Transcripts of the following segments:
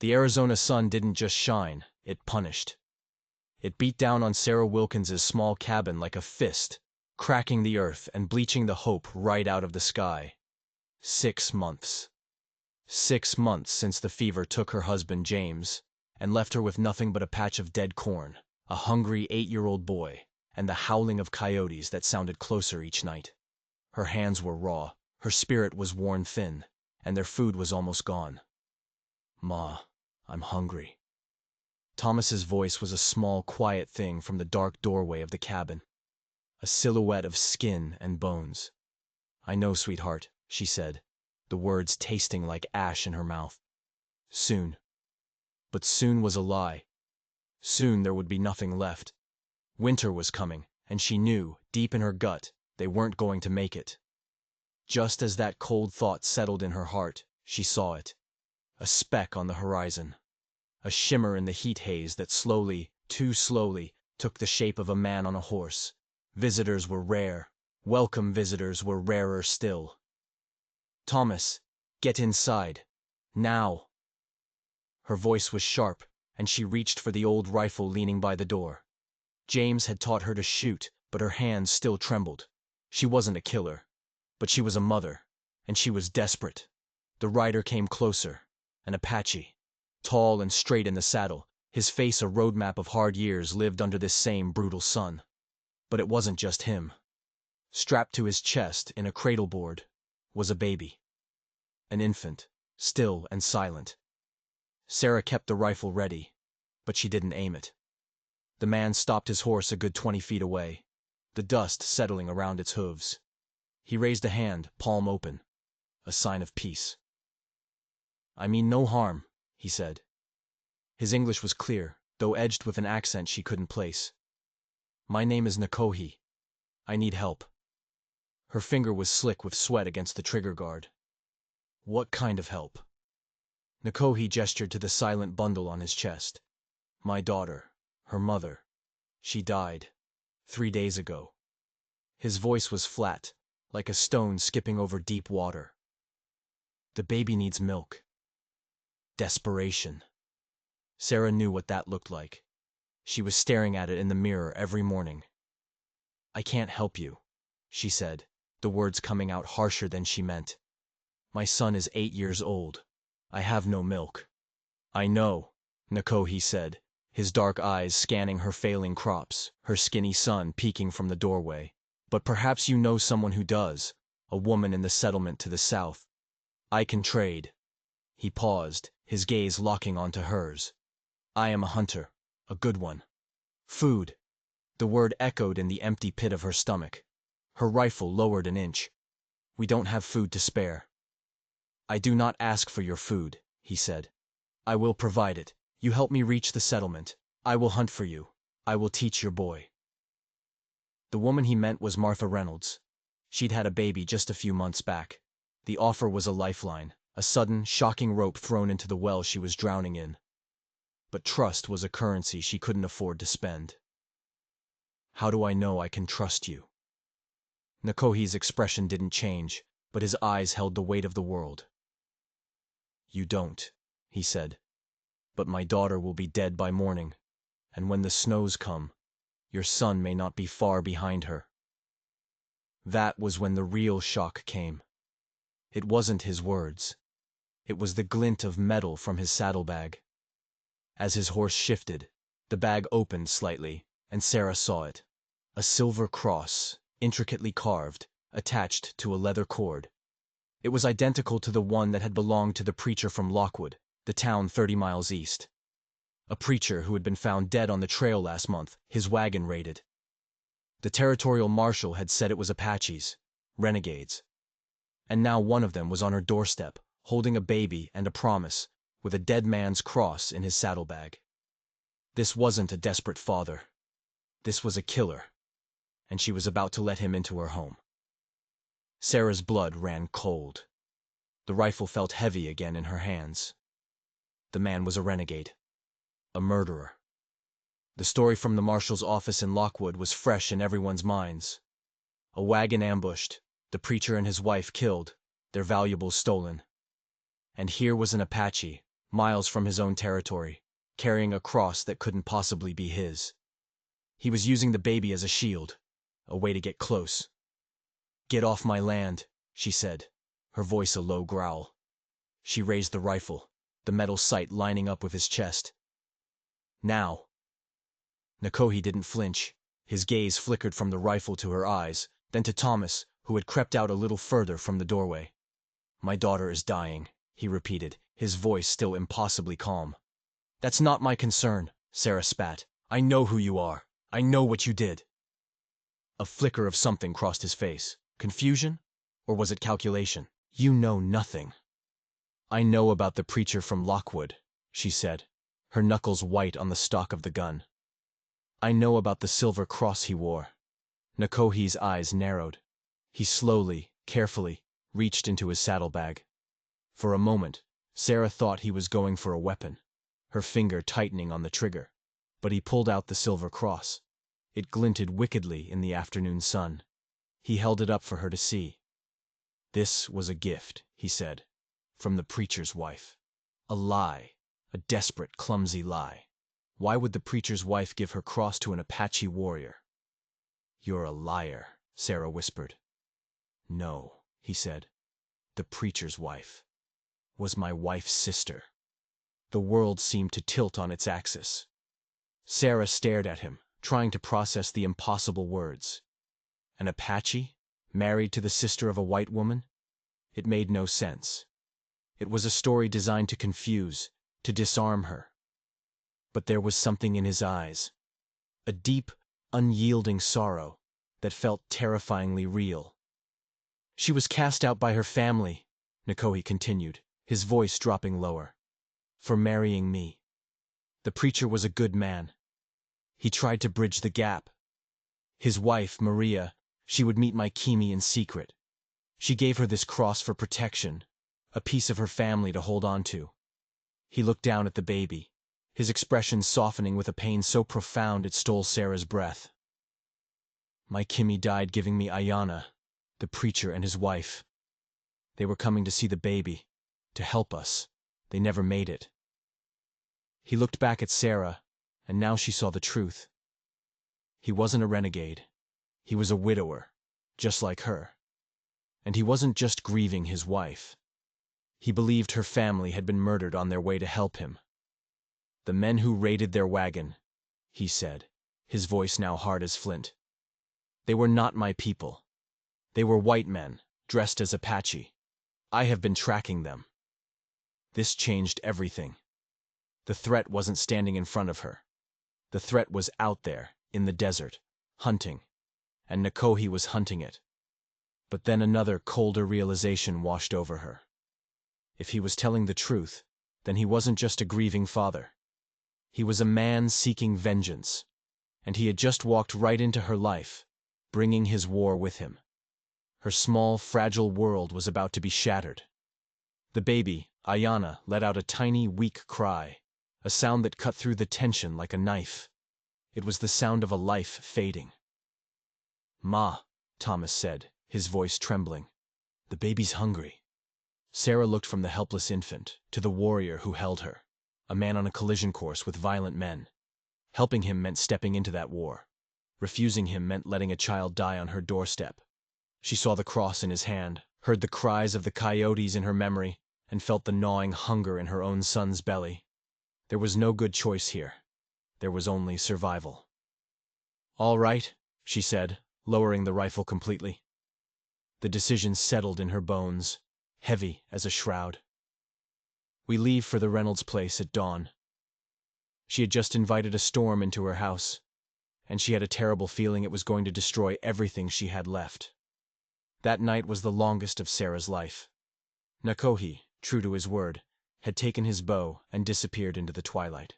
The Arizona sun didn't just shine, it punished. It beat down on Sarah Wilkins's small cabin like a fist, cracking the earth and bleaching the hope right out of the sky. 6 months. 6 months since the fever took her husband James, and left her with nothing but a patch of dead corn, a hungry 8-year-old boy, and the howling of coyotes that sounded closer each night. Her hands were raw, her spirit was worn thin, and their food was almost gone. "Ma, I'm hungry." Thomas's voice was a small, quiet thing from the dark doorway of the cabin, a silhouette of skin and bones. "I know, sweetheart," she said, the words tasting like ash in her mouth. "Soon." But soon was a lie. Soon there would be nothing left. Winter was coming, and she knew, deep in her gut, they weren't going to make it. Just as that cold thought settled in her heart, she saw it. A speck on the horizon. A shimmer in the heat haze that slowly, too slowly, took the shape of a man on a horse. Visitors were rare. Welcome visitors were rarer still. "Thomas, get inside. Now." Her voice was sharp, and she reached for the old rifle leaning by the door. James had taught her to shoot, but her hands still trembled. She wasn't a killer, but she was a mother, and she was desperate. The rider came closer, an Apache. Tall and straight in the saddle, his face a roadmap of hard years lived under this same brutal sun. But it wasn't just him. Strapped to his chest, in a cradleboard, was a baby. An infant, still and silent. Sarah kept the rifle ready, but she didn't aim it. The man stopped his horse a good 20 feet away, the dust settling around its hooves. He raised a hand, palm open, a sign of peace. "I mean no harm," he said. His English was clear, though edged with an accent she couldn't place. "My name is Nakohi. I need help." Her finger was slick with sweat against the trigger guard. "What kind of help?" Nakohi gestured to the silent bundle on his chest. "My daughter, her mother. She died 3 days ago." His voice was flat, like a stone skipping over deep water. "The baby needs milk." Desperation. Sarah knew what that looked like. She was staring at it in the mirror every morning. "I can't help you," she said, the words coming out harsher than she meant. "My son is 8 years old. I have no milk." "I know," Nakohi said, his dark eyes scanning her failing crops, her skinny son peeking from the doorway. "But perhaps you know someone who does, a woman in the settlement to the south. I can trade." He paused, his gaze locking onto hers. "I am a hunter, a good one." "Food." The word echoed in the empty pit of her stomach. Her rifle lowered an inch. "We don't have food to spare." "I do not ask for your food," he said. "I will provide it. You help me reach the settlement. I will hunt for you. I will teach your boy." The woman he meant was Martha Reynolds. She'd had a baby just a few months back. The offer was a lifeline, a sudden, shocking rope thrown into the well she was drowning in. But trust was a currency she couldn't afford to spend. "How do I know I can trust you?" Nakohi's expression didn't change, but his eyes held the weight of the world. "You don't," he said. "But my daughter will be dead by morning, and when the snows come, your son may not be far behind her." That was when the real shock came. It wasn't his words. It was the glint of metal from his saddlebag. As his horse shifted, the bag opened slightly, and Sarah saw it. A silver cross, intricately carved, attached to a leather cord. It was identical to the one that had belonged to the preacher from Lockwood, the town 30 miles east. A preacher who had been found dead on the trail last month, his wagon raided. The territorial marshal had said it was Apaches, renegades. And now one of them was on her doorstep, holding a baby and a promise, with a dead man's cross in his saddlebag. This wasn't a desperate father. This was a killer, and she was about to let him into her home. Sarah's blood ran cold. The rifle felt heavy again in her hands. The man was a renegade, a murderer. The story from the marshal's office in Lockwood was fresh in everyone's minds. A wagon ambushed, the preacher and his wife killed, their valuables stolen. And here was an Apache, miles from his own territory, carrying a cross that couldn't possibly be his. He was using the baby as a shield, a way to get close. "Get off my land," she said, her voice a low growl. She raised the rifle, the metal sight lining up with his chest. "Now." Nakohi didn't flinch. His gaze flickered from the rifle to her eyes, then to Thomas, who had crept out a little further from the doorway. "My daughter is dying," he repeated, his voice still impossibly calm. "That's not my concern," Sarah spat. "I know who you are. I know what you did." A flicker of something crossed his face. Confusion? Or was it calculation? "You know nothing." "I know about the preacher from Lockwood," she said, her knuckles white on the stock of the gun. "I know about the silver cross he wore." Nakohi's eyes narrowed. He slowly, carefully, reached into his saddlebag. For a moment, Sarah thought he was going for a weapon, her finger tightening on the trigger. But he pulled out the silver cross. It glinted wickedly in the afternoon sun. He held it up for her to see. "This was a gift," he said, "from the preacher's wife." A lie, a desperate, clumsy lie. Why would the preacher's wife give her cross to an Apache warrior? "You're a liar," Sarah whispered. "No," he said. "The preacher's wife was my wife's sister." The world seemed to tilt on its axis. Sarah stared at him, trying to process the impossible words. An Apache, married to the sister of a white woman? It made no sense. It was a story designed to confuse, to disarm her. But there was something in his eyes, a deep, unyielding sorrow that felt terrifyingly real. "She was cast out by her family," Nakohi continued, his voice dropping lower, "for marrying me. The preacher was a good man. He tried to bridge the gap. His wife, Maria, she would meet my Kimi in secret. She gave her this cross for protection, a piece of her family to hold on to." He looked down at the baby, his expression softening with a pain so profound it stole Sarah's breath. "My Kimi died giving me Ayana, the preacher and his wife. They were coming to see the baby, to help us. They never made it." He looked back at Sarah, and now she saw the truth. He wasn't a renegade. He was a widower, just like her. And he wasn't just grieving his wife. He believed her family had been murdered on their way to help him. "The men who raided their wagon," he said, his voice now hard as flint. "They were not my people. They were white men, dressed as Apache. I have been tracking them." This changed everything. The threat wasn't standing in front of her. The threat was out there, in the desert, hunting, and Nakohi was hunting it. But then another, colder realization washed over her. If he was telling the truth, then he wasn't just a grieving father. He was a man seeking vengeance, and he had just walked right into her life, bringing his war with him. Her small, fragile world was about to be shattered. The baby, Ayana, let out a tiny, weak cry, a sound that cut through the tension like a knife. It was the sound of a life fading. "Ma," Thomas said, his voice trembling. "The baby's hungry." Sarah looked from the helpless infant to the warrior who held her, a man on a collision course with violent men. Helping him meant stepping into that war. Refusing him meant letting a child die on her doorstep. She saw the cross in his hand, heard the cries of the coyotes in her memory, and felt the gnawing hunger in her own son's belly. There was no good choice here. There was only survival. "All right," she said, lowering the rifle completely. The decision settled in her bones, heavy as a shroud. "We leave for the Reynolds place at dawn." She had just invited a storm into her house, and she had a terrible feeling it was going to destroy everything she had left. That night was the longest of Sarah's life. Nakohi, true to his word, had taken his bow and disappeared into the twilight.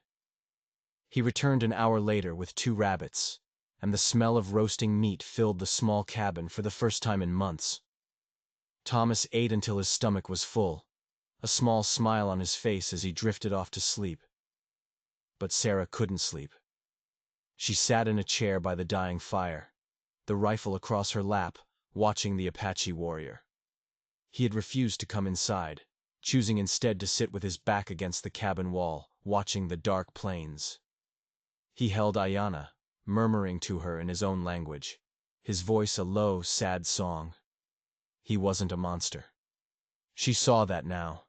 He returned an hour later with 2 rabbits, and the smell of roasting meat filled the small cabin for the first time in months. Thomas ate until his stomach was full, a small smile on his face as he drifted off to sleep. But Sarah couldn't sleep. She sat in a chair by the dying fire, the rifle across her lap, watching the Apache warrior. He had refused to come inside, choosing instead to sit with his back against the cabin wall, watching the dark plains. He held Ayanna, murmuring to her in his own language, his voice a low, sad song. He wasn't a monster. She saw that now.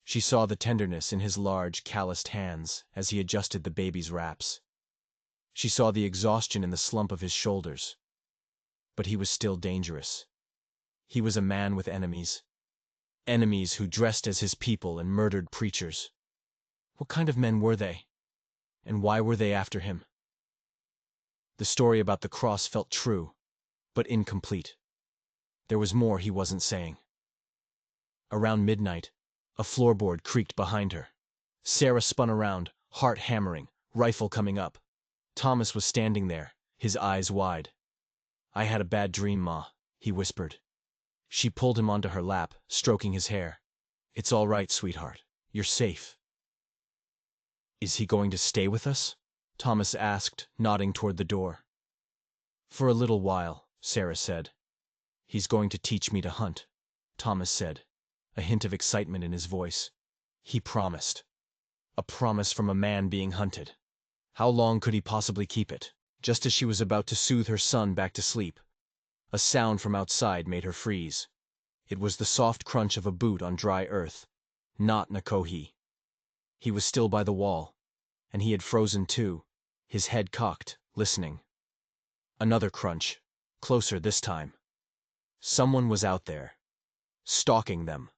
She saw the tenderness in his large, calloused hands as he adjusted the baby's wraps. She saw the exhaustion in the slump of his shoulders. But he was still dangerous. He was a man with enemies. Enemies who dressed as his people and murdered preachers. What kind of men were they? And why were they after him? The story about the cross felt true, but incomplete. There was more he wasn't saying. Around midnight, a floorboard creaked behind her. Sarah spun around, heart hammering, rifle coming up. Thomas was standing there, his eyes wide. "I had a bad dream, Ma," he whispered. She pulled him onto her lap, stroking his hair. "It's all right, sweetheart. You're safe." "Is he going to stay with us?" Thomas asked, nodding toward the door. "For a little while," Sarah said. "He's going to teach me to hunt," Thomas said, a hint of excitement in his voice. He promised. A promise from a man being hunted. How long could he possibly keep it? Just as she was about to soothe her son back to sleep, a sound from outside made her freeze. It was the soft crunch of a boot on dry earth. Not Nakohi. He was still by the wall, and he had frozen too, his head cocked, listening. Another crunch, closer this time. Someone was out there, stalking them.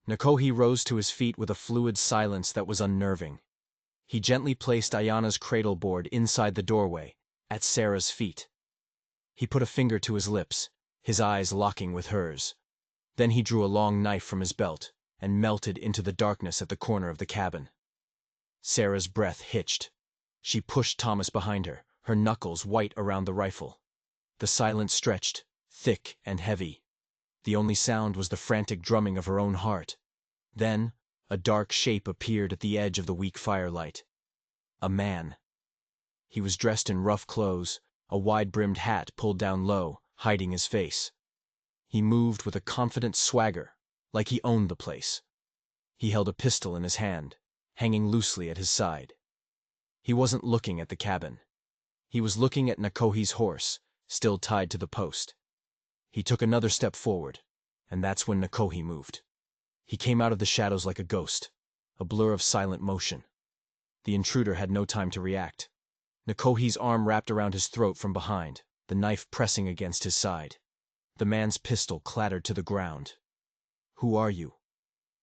Nakohi rose to his feet with a fluid silence that was unnerving. He gently placed Ayanna's cradle board inside the doorway, at Sarah's feet. He put a finger to his lips, his eyes locking with hers. Then he drew a long knife from his belt and melted into the darkness at the corner of the cabin. Sarah's breath hitched. She pushed Thomas behind her, her knuckles white around the rifle. The silence stretched, thick and heavy. The only sound was the frantic drumming of her own heart. Then, a dark shape appeared at the edge of the weak firelight. A man. He was dressed in rough clothes, a wide-brimmed hat pulled down low, hiding his face. He moved with a confident swagger, like he owned the place. He held a pistol in his hand, hanging loosely at his side. He wasn't looking at the cabin. He was looking at Nakohi's horse, still tied to the post. He took another step forward, and that's when Nakohi moved. He came out of the shadows like a ghost, a blur of silent motion. The intruder had no time to react. Nakohi's arm wrapped around his throat from behind, the knife pressing against his side. The man's pistol clattered to the ground. "Who are you?"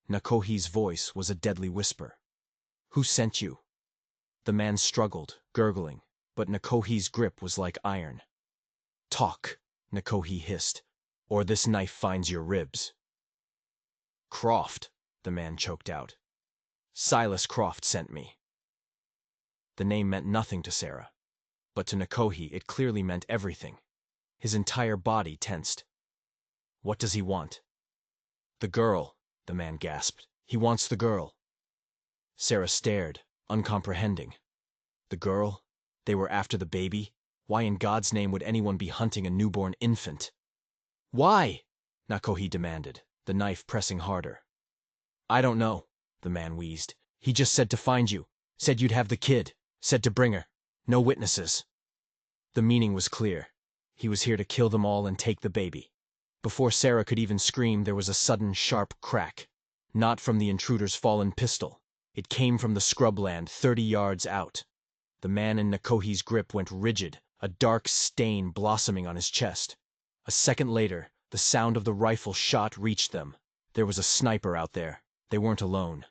Nakohi's voice was a deadly whisper. "Who sent you?" The man struggled, gurgling, but Nakohi's grip was like iron. "Talk," Nakohi hissed, "or this knife finds your ribs." "Croft," the man choked out. "Silas Croft sent me." The name meant nothing to Sarah, but to Nakohi it clearly meant everything. His entire body tensed. "What does he want?" "The girl," the man gasped. "He wants the girl." Sarah stared, uncomprehending. The girl? They were after the baby? Why in God's name would anyone be hunting a newborn infant? "Why?" Nakohi demanded, the knife pressing harder. "I don't know," the man wheezed. "He just said to find you. Said you'd have the kid. Said to bring her. No witnesses." The meaning was clear. He was here to kill them all and take the baby. Before Sarah could even scream, there was a sudden, sharp crack. Not from the intruder's fallen pistol. It came from the scrubland 30 yards out. The man in Nakohi's grip went rigid, a dark stain blossoming on his chest. A second later, the sound of the rifle shot reached them. There was a sniper out there. They weren't alone.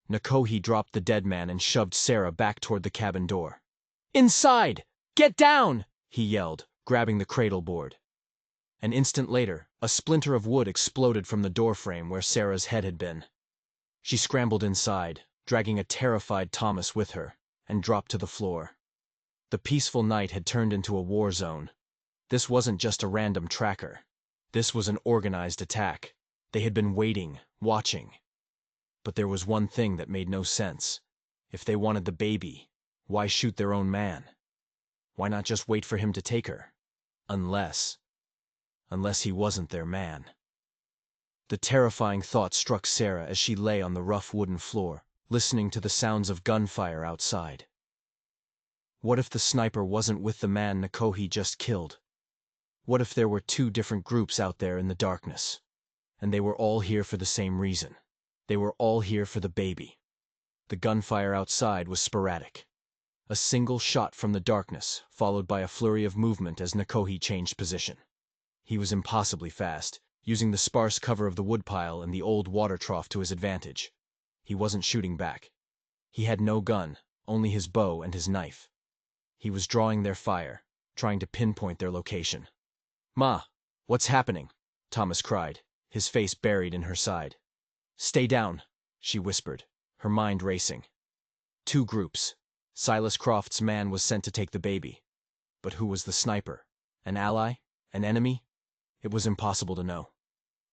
Nakohi dropped the dead man and shoved Sarah back toward the cabin door. "Inside! Get down!" he yelled, grabbing the cradle board. An instant later, a splinter of wood exploded from the doorframe where Sarah's head had been. She scrambled inside, dragging a terrified Thomas with her, and dropped to the floor. The peaceful night had turned into a war zone. This wasn't just a random tracker. This was an organized attack. They had been waiting, watching. But there was one thing that made no sense. If they wanted the baby, why shoot their own man? Why not just wait for him to take her? Unless he wasn't their man. The terrifying thought struck Sarah as she lay on the rough wooden floor, listening to the sounds of gunfire outside. What if the sniper wasn't with the man Nakohi just killed? What if there were two different groups out there in the darkness? And they were all here for the same reason. They were all here for the baby. The gunfire outside was sporadic. A single shot from the darkness, followed by a flurry of movement as Nakohi changed position. He was impossibly fast, using the sparse cover of the woodpile and the old water trough to his advantage. He wasn't shooting back. He had no gun, only his bow and his knife. He was drawing their fire, trying to pinpoint their location. "Ma, what's happening?" Thomas cried, his face buried in her side. "Stay down," she whispered, her mind racing. Two groups. Silas Croft's man was sent to take the baby. But who was the sniper? An ally? An enemy? It was impossible to know.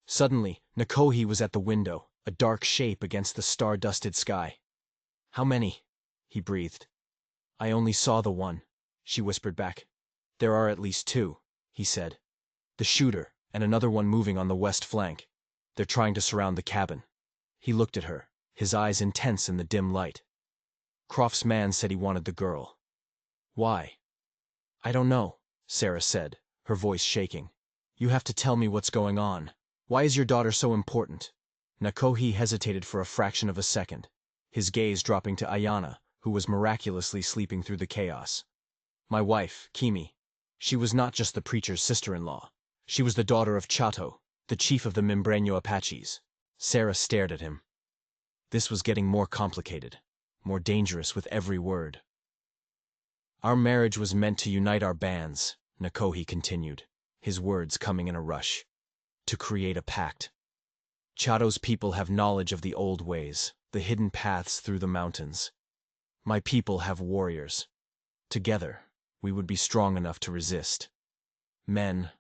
Suddenly, Nakohi was at the window, a dark shape against the star-dusted sky. "How many?" he breathed. "I only saw the one," she whispered back. "There are at least two," he said. "The shooter, and another one moving on the west flank. They're trying to surround the cabin." He looked at her, his eyes intense in the dim light. "Croft's man said he wanted the girl." "Why?" "I don't know," Sarah said, her voice shaking. "You have to tell me what's going on. Why is your daughter so important?" Nakohi hesitated for a fraction of a second, his gaze dropping to Ayanna, who was miraculously sleeping through the chaos. "My wife, Kimi. She was not just the preacher's sister-in-law. She was the daughter of Chato, the chief of the Mimbreño Apaches." Sarah stared at him. This was getting more complicated, more dangerous with every word. "Our marriage was meant to unite our bands," Nakohi continued, his words coming in a rush. "To create a pact. Chato's people have knowledge of the old ways, the hidden paths through the mountains. My people have warriors. Together, we would be strong enough to resist. Men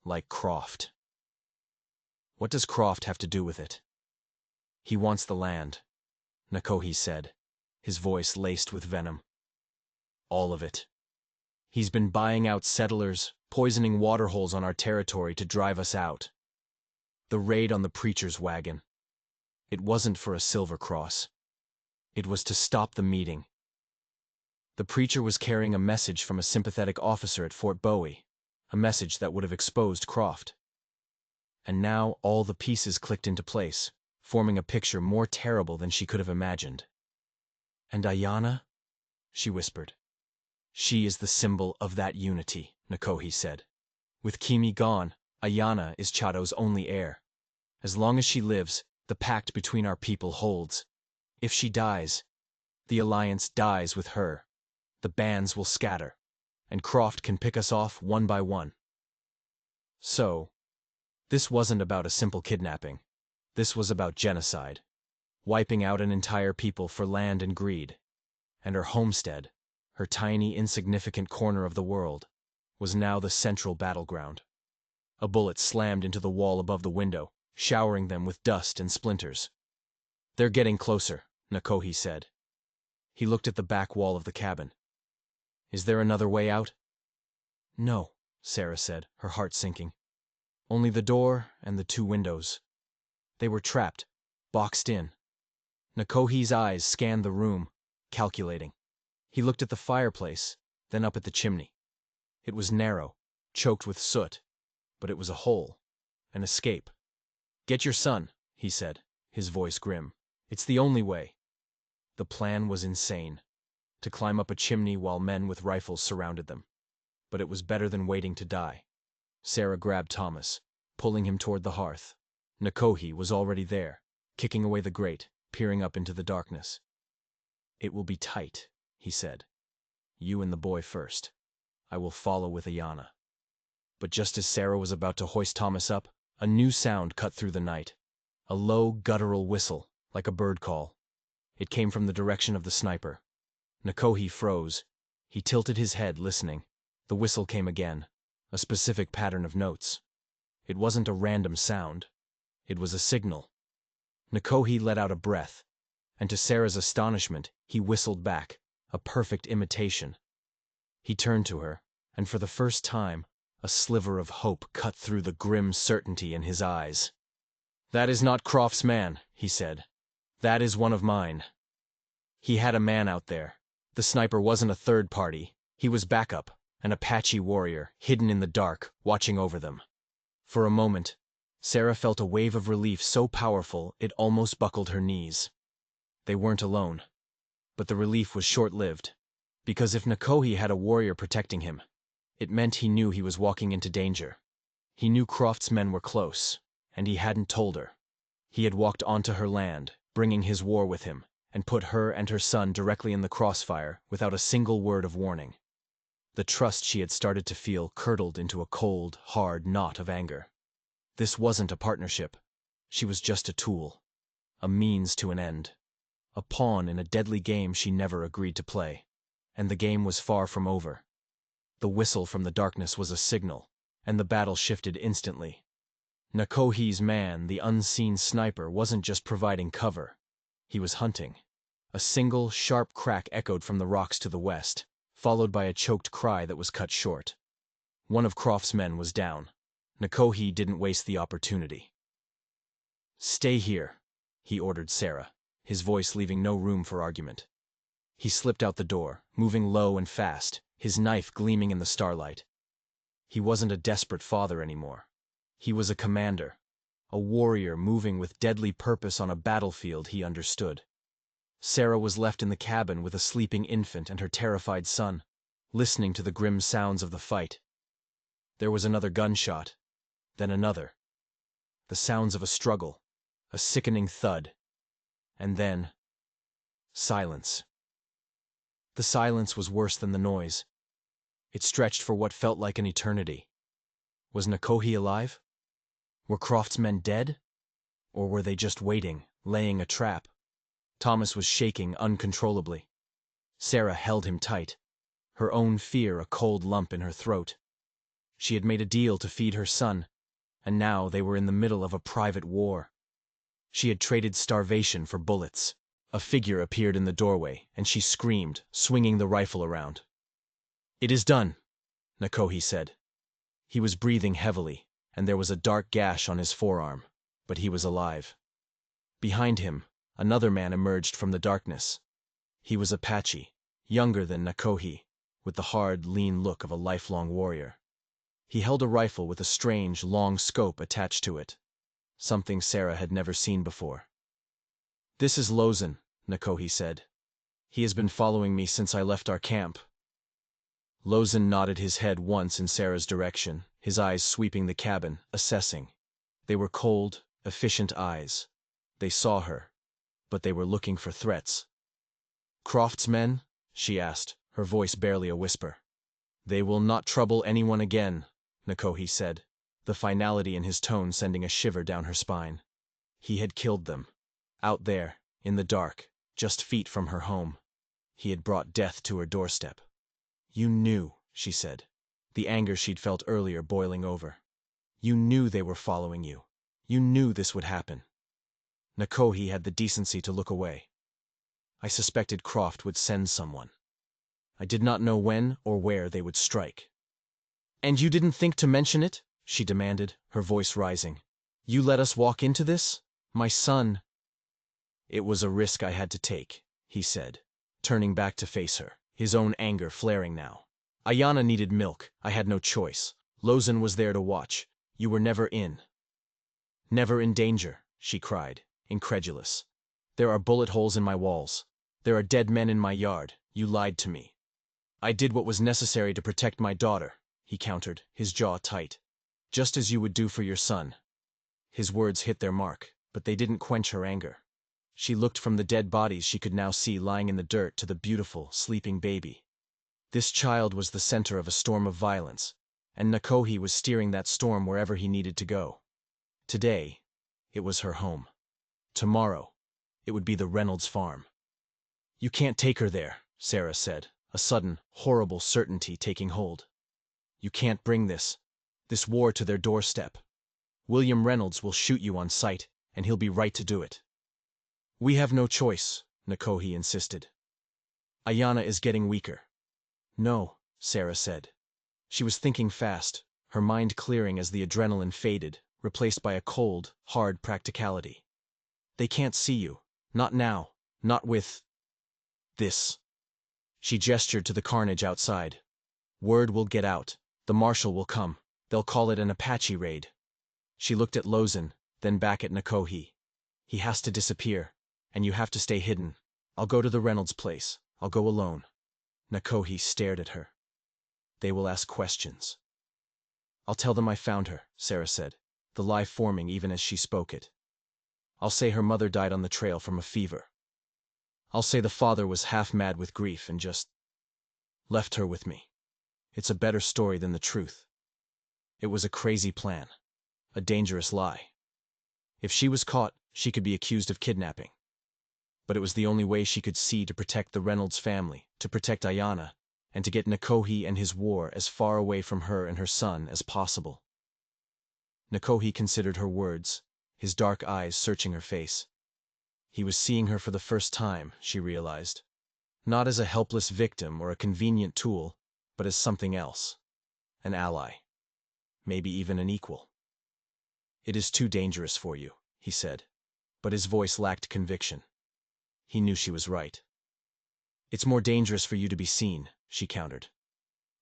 like Croft." "What does Croft have to do with it?" "He wants the land," Nakohi said, his voice laced with venom. "All of it. He's been buying out settlers, poisoning waterholes on our territory to drive us out. The raid on the preacher's wagon. It wasn't for a silver cross. It was to stop the meeting. The preacher was carrying a message from a sympathetic officer at Fort Bowie, a message that would have exposed Croft. And now all the pieces clicked into place, forming a picture more terrible than she could have imagined. "And Ayanna?" she whispered. "She is the symbol of that unity," Nakohi said. "With Kimi gone, Ayanna is Chato's only heir. As long as she lives, the pact between our people holds. If she dies, the alliance dies with her. The bands will scatter, and Croft can pick us off one by one." So, this wasn't about a simple kidnapping. This was about genocide, wiping out an entire people for land and greed. And her homestead, her tiny, insignificant corner of the world, was now the central battleground. A bullet slammed into the wall above the window, showering them with dust and splinters. "They're getting closer," Nakohi said. He looked at the back wall of the cabin. "Is there another way out?" "No," Sarah said, her heart sinking. "Only the door and the two windows. They were trapped, boxed in." Nakohi's eyes scanned the room, calculating. He looked at the fireplace, then up at the chimney. It was narrow, choked with soot, but it was a hole, an escape. "Get your son," he said, his voice grim. "It's the only way." The plan was insane, to climb up a chimney while men with rifles surrounded them. But it was better than waiting to die. Sarah grabbed Thomas, pulling him toward the hearth. Nakohi was already there, kicking away the grate, peering up into the darkness. "It will be tight," he said. "You and the boy first. I will follow with Ayanna." But just as Sarah was about to hoist Thomas up, a new sound cut through the night. A low, guttural whistle, like a bird call. It came from the direction of the sniper. Nakohi froze. He tilted his head, listening. The whistle came again, a specific pattern of notes. It wasn't a random sound. It was a signal. Nakohi let out a breath, and to Sarah's astonishment, he whistled back, a perfect imitation. He turned to her, and for the first time, a sliver of hope cut through the grim certainty in his eyes. "That is not Croft's man," he said. "That is one of mine." He had a man out there. The sniper wasn't a third party. He was backup, an Apache warrior, hidden in the dark, watching over them. For a moment, Sarah felt a wave of relief so powerful it almost buckled her knees. They weren't alone. But the relief was short-lived, because if Nakohi had a warrior protecting him, it meant he knew he was walking into danger. He knew Croft's men were close, and he hadn't told her. He had walked onto her land, bringing his war with him, and put her and her son directly in the crossfire without a single word of warning. The trust she had started to feel curdled into a cold, hard knot of anger. This wasn't a partnership. She was just a tool, a means to an end, a pawn in a deadly game she never agreed to play. And the game was far from over. The whistle from the darkness was a signal, and the battle shifted instantly. Nakohi's man, the unseen sniper, wasn't just providing cover. He was hunting. A single, sharp crack echoed from the rocks to the west, followed by a choked cry that was cut short. One of Croft's men was down. Nakohi didn't waste the opportunity. "Stay here," he ordered Sarah, his voice leaving no room for argument. He slipped out the door, moving low and fast, his knife gleaming in the starlight. He wasn't a desperate father anymore. He was a commander, a warrior moving with deadly purpose on a battlefield he understood. Sarah was left in the cabin with a sleeping infant and her terrified son, listening to the grim sounds of the fight. There was another gunshot, then another. The sounds of a struggle, a sickening thud, and then silence. The silence was worse than the noise. It stretched for what felt like an eternity. Was Nakohi alive? Were Croft's men dead? Or were they just waiting, laying a trap? Thomas was shaking uncontrollably. Sarah held him tight, her own fear a cold lump in her throat. She had made a deal to feed her son, and now they were in the middle of a private war. She had traded starvation for bullets. A figure appeared in the doorway, and she screamed, swinging the rifle around. "It is done," Nakohi said. He was breathing heavily, and there was a dark gash on his forearm, but he was alive. Behind him, another man emerged from the darkness. He was Apache, younger than Nakohi, with the hard, lean look of a lifelong warrior. He held a rifle with a strange, long scope attached to it, something Sarah had never seen before. "This is Lozen," Nakohi said. "He has been following me since I left our camp." Lozen nodded his head once in Sarah's direction, his eyes sweeping the cabin, assessing. They were cold, efficient eyes. They saw her, but they were looking for threats. "Croft's men?" she asked, her voice barely a whisper. "They will not trouble anyone again," Nakohi said, the finality in his tone sending a shiver down her spine. He had killed them. Out there, in the dark, just feet from her home. He had brought death to her doorstep. "You knew," she said, the anger she'd felt earlier boiling over. "You knew they were following you. You knew this would happen." Nakohi had the decency to look away. "I suspected Croft would send someone. I did not know when or where they would strike." "And you didn't think to mention it?" she demanded, her voice rising. "You let us walk into this? My son—" "It was a risk I had to take," he said, turning back to face her, his own anger flaring now. "Ayanna needed milk. I had no choice. Lozen was there to watch. You were never in." "Never in danger," she cried, incredulous. "There are bullet holes in my walls. There are dead men in my yard. You lied to me." "I did what was necessary to protect my daughter," he countered, his jaw tight. "Just as you would do for your son." His words hit their mark, but they didn't quench her anger. She looked from the dead bodies she could now see lying in the dirt to the beautiful, sleeping baby. This child was the center of a storm of violence, and Nakohi was steering that storm wherever he needed to go. Today, it was her home. Tomorrow, it would be the Reynolds farm. "You can't take her there," Sarah said, a sudden, horrible certainty taking hold. "You can't bring this war to their doorstep. William Reynolds will shoot you on sight, and he'll be right to do it." "We have no choice," Nakohi insisted. "Ayanna is getting weaker." "No," Sarah said. She was thinking fast, her mind clearing as the adrenaline faded, replaced by a cold, hard practicality. They can't see you. Not now. Not with this. She gestured to the carnage outside. Word will get out. The marshal will come. They'll call it an Apache raid. She looked at Lozen, then back at Nakohi. He has to disappear, and you have to stay hidden. I'll go to the Reynolds place. I'll go alone. Nakohi stared at her. They will ask questions. I'll tell them I found her, Sarah said, the lie forming even as she spoke it. I'll say her mother died on the trail from a fever. I'll say the father was half mad with grief and just left her with me. It's a better story than the truth. It was a crazy plan. A dangerous lie. If she was caught, she could be accused of kidnapping. But it was the only way she could see to protect the Reynolds family, to protect Ayanna, and to get Nakohi and his war as far away from her and her son as possible. Nakohi considered her words, his dark eyes searching her face. He was seeing her for the first time, she realized. Not as a helpless victim or a convenient tool, but as something else. An ally. Maybe even an equal. It is too dangerous for you, he said, but his voice lacked conviction. He knew she was right. It's more dangerous for you to be seen, she countered.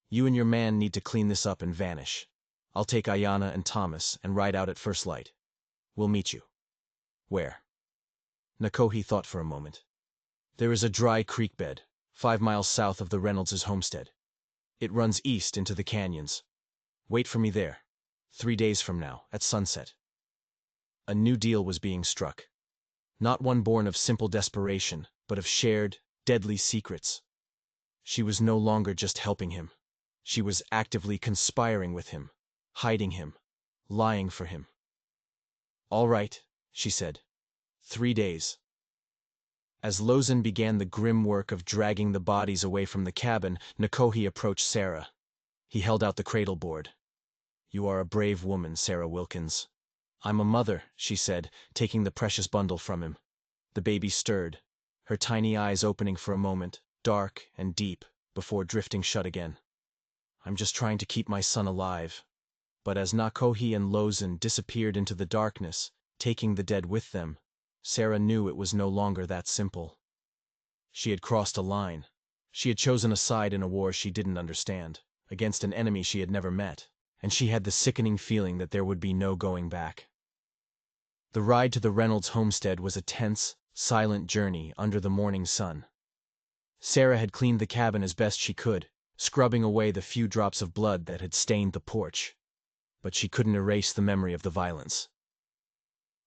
You and your man need to clean this up and vanish. I'll take Ayanna and Thomas and ride out at first light. We'll meet you. Where? Nakohi thought for a moment. There is a dry creek bed, 5 miles south of the Reynolds' homestead. It runs east into the canyons. Wait for me there, 3 days from now, at sunset. A new deal was being struck. Not one born of simple desperation, but of shared, deadly secrets. She was no longer just helping him. She was actively conspiring with him, hiding him, lying for him. All right, she said. 3 days. As Lozen began the grim work of dragging the bodies away from the cabin, Nakohi approached Sarah. He held out the cradle board. You are a brave woman, Sarah Wilkins. I'm a mother, she said, taking the precious bundle from him. The baby stirred, her tiny eyes opening for a moment, dark and deep, before drifting shut again. I'm just trying to keep my son alive. But as Nakohi and Lozen disappeared into the darkness, taking the dead with them, Sarah knew it was no longer that simple. She had crossed a line. She had chosen a side in a war she didn't understand, against an enemy she had never met, and she had the sickening feeling that there would be no going back. The ride to the Reynolds homestead was a tense, silent journey under the morning sun. Sarah had cleaned the cabin as best she could, scrubbing away the few drops of blood that had stained the porch. But she couldn't erase the memory of the violence.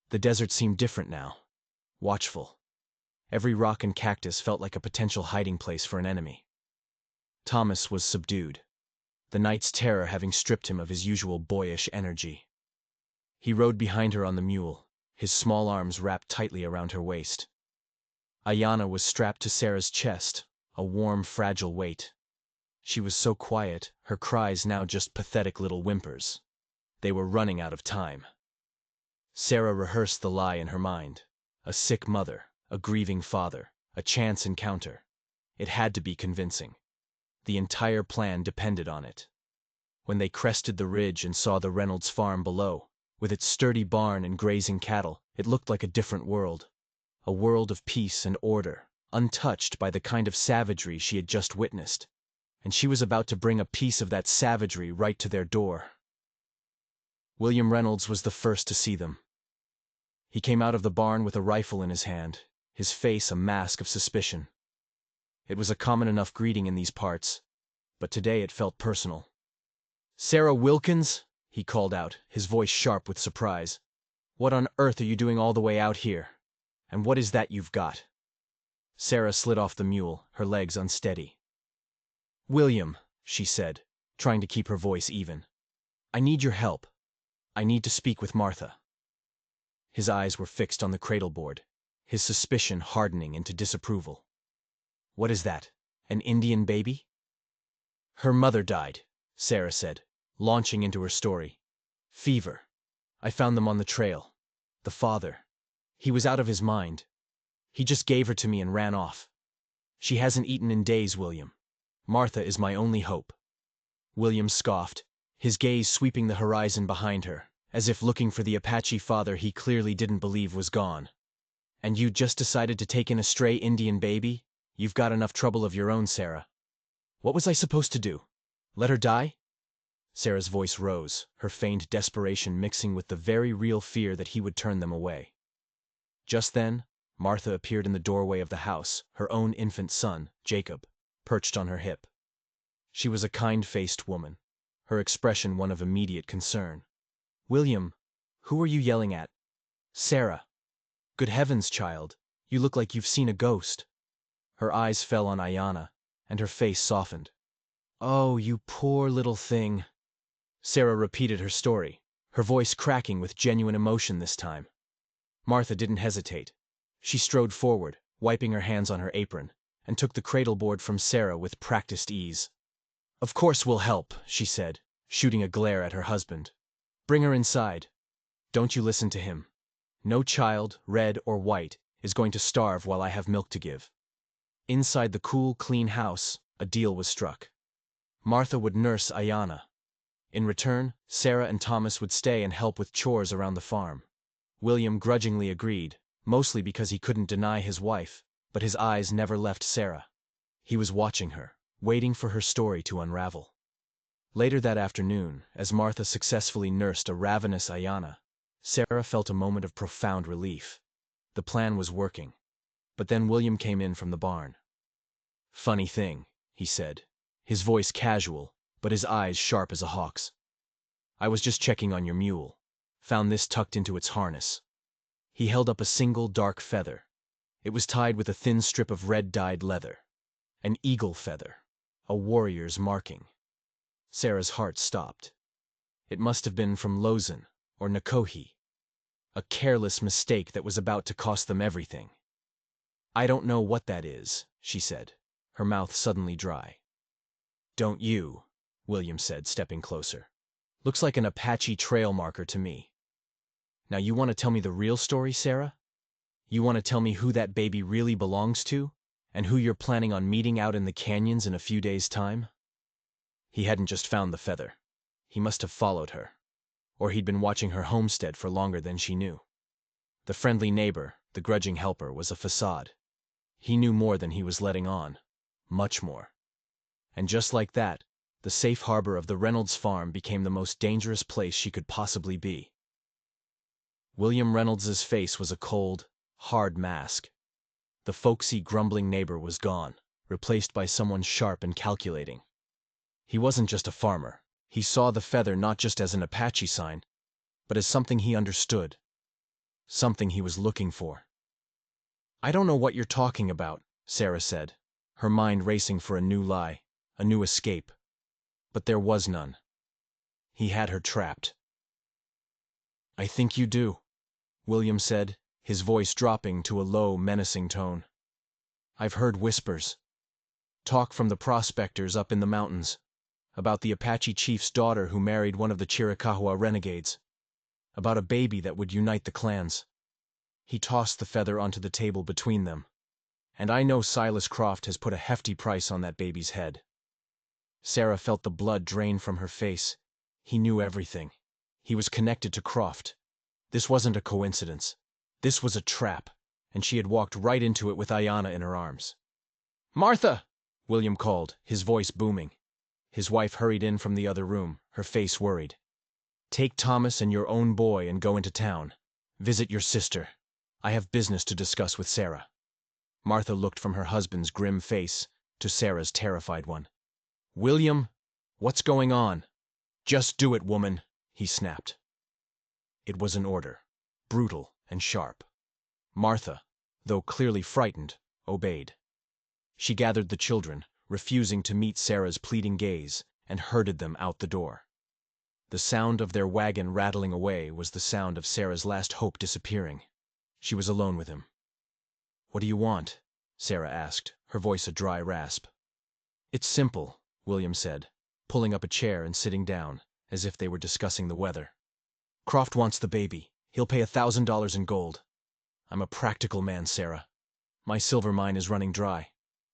The desert seemed different now, watchful. Every rock and cactus felt like a potential hiding place for an enemy. Thomas was subdued, the night's terror having stripped him of his usual boyish energy. He rode behind her on the mule, his small arms wrapped tightly around her waist. Ayanna was strapped to Sarah's chest, a warm, fragile weight. She was so quiet, her cries now just pathetic little whimpers. They were running out of time. Sarah rehearsed the lie in her mind. A sick mother, a grieving father, a chance encounter. It had to be convincing. The entire plan depended on it. When they crested the ridge and saw the Reynolds farm below, with its sturdy barn and grazing cattle, it looked like a different world. A world of peace and order, untouched by the kind of savagery she had just witnessed. And she was about to bring a piece of that savagery right to their door. William Reynolds was the first to see them. He came out of the barn with a rifle in his hand, his face a mask of suspicion. It was a common enough greeting in these parts, but today it felt personal. "Sarah Wilkins?" he called out, his voice sharp with surprise. "What on earth are you doing all the way out here? And what is that you've got?" Sarah slid off the mule, her legs unsteady. "William," she said, trying to keep her voice even. "I need your help. I need to speak with Martha." His eyes were fixed on the cradle board, his suspicion hardening into disapproval. "What is that? An Indian baby?" "Her mother died," Sarah said, launching into her story. "Fever. I found them on the trail. The father. He was out of his mind. He just gave her to me and ran off. She hasn't eaten in days, William. Martha is my only hope." William scoffed, his gaze sweeping the horizon behind her, as if looking for the Apache father he clearly didn't believe was gone. "And you just decided to take in a stray Indian baby? You've got enough trouble of your own, Sarah." "What was I supposed to do? Let her die?" Sarah's voice rose, her feigned desperation mixing with the very real fear that he would turn them away. Just then, Martha appeared in the doorway of the house, her own infant son, Jacob, perched on her hip. She was a kind-faced woman, her expression one of immediate concern. "William, who are you yelling at?" "Sarah." "Good heavens, child, you look like you've seen a ghost." Her eyes fell on Ayanna, and her face softened. "Oh, you poor little thing." Sarah repeated her story, her voice cracking with genuine emotion this time. Martha didn't hesitate. She strode forward, wiping her hands on her apron, and took the cradle board from Sarah with practiced ease. "Of course we'll help," she said, shooting a glare at her husband. "Bring her inside. Don't you listen to him. No child, red or white, is going to starve while I have milk to give." Inside the cool, clean house, a deal was struck. Martha would nurse Ayanna. In return, Sarah and Thomas would stay and help with chores around the farm. William grudgingly agreed, mostly because he couldn't deny his wife, but his eyes never left Sarah. He was watching her, waiting for her story to unravel. Later that afternoon, as Martha successfully nursed a ravenous Ayanna, Sarah felt a moment of profound relief. The plan was working. But then William came in from the barn. "Funny thing," he said, his voice casual, but his eyes sharp as a hawk's. "I was just checking on your mule. Found this tucked into its harness." He held up a single dark feather. It was tied with a thin strip of red-dyed leather. An eagle feather, a warrior's marking. Sarah's heart stopped. It must have been from Lozin, or Nakohi. A careless mistake that was about to cost them everything. "I don't know what that is," she said, her mouth suddenly dry. "Don't you?" William said, stepping closer. "Looks like an Apache trail marker to me. Now you want to tell me the real story, Sarah? You want to tell me who that baby really belongs to, and who you're planning on meeting out in the canyons in a few days' time?" He hadn't just found the feather. He must have followed her. Or he'd been watching her homestead for longer than she knew. The friendly neighbor, the grudging helper, was a facade. He knew more than he was letting on. Much more. And just like that, the safe harbor of the Reynolds farm became the most dangerous place she could possibly be. William Reynolds's face was a cold, hard mask. The folksy, grumbling neighbor was gone, replaced by someone sharp and calculating. He wasn't just a farmer. He saw the feather not just as an Apache sign, but as something he understood. Something he was looking for. "I don't know what you're talking about," Sarah said, her mind racing for a new lie, a new escape. But there was none. He had her trapped. "I think you do," William said, his voice dropping to a low, menacing tone. "I've heard whispers. Talk from the prospectors up in the mountains. About the Apache chief's daughter who married one of the Chiricahua renegades. About a baby that would unite the clans." He tossed the feather onto the table between them. "And I know Silas Croft has put a hefty price on that baby's head." Sarah felt the blood drain from her face. He knew everything. He was connected to Croft. This wasn't a coincidence. This was a trap, and she had walked right into it with Ayanna in her arms. "Martha!" William called, his voice booming. His wife hurried in from the other room, her face worried. "Take Thomas and your own boy and go into town. Visit your sister. I have business to discuss with Sarah." Martha looked from her husband's grim face to Sarah's terrified one. "William, what's going on?" "Just do it, woman," he snapped. It was an order, brutal and sharp. Martha, though clearly frightened, obeyed. She gathered the children, refusing to meet Sarah's pleading gaze, and herded them out the door. The sound of their wagon rattling away was the sound of Sarah's last hope disappearing. She was alone with him. "What do you want?" Sarah asked, her voice a dry rasp. "It's simple," William said, pulling up a chair and sitting down, as if they were discussing the weather. "Croft wants the baby. He'll pay $1,000 in gold. I'm a practical man, Sarah. My silver mine is running dry.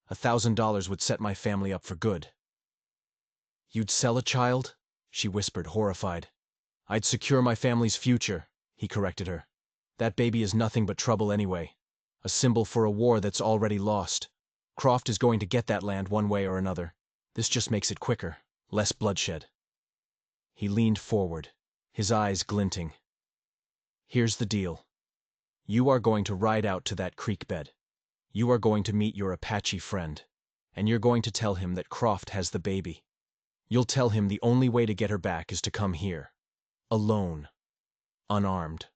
$1,000 would set my family up for good." "You'd sell a child?" she whispered, horrified. I'd secure my family's future, he corrected her. That baby is nothing but trouble anyway. A symbol for a war that's already lost. Croft is going to get that land one way or another. This just makes it quicker, less bloodshed. He leaned forward, his eyes glinting. Here's the deal. You are going to ride out to that creek bed. You are going to meet your Apache friend, and you're going to tell him that Croft has the baby. You'll tell him the only way to get her back is to come here. Alone. Unarmed.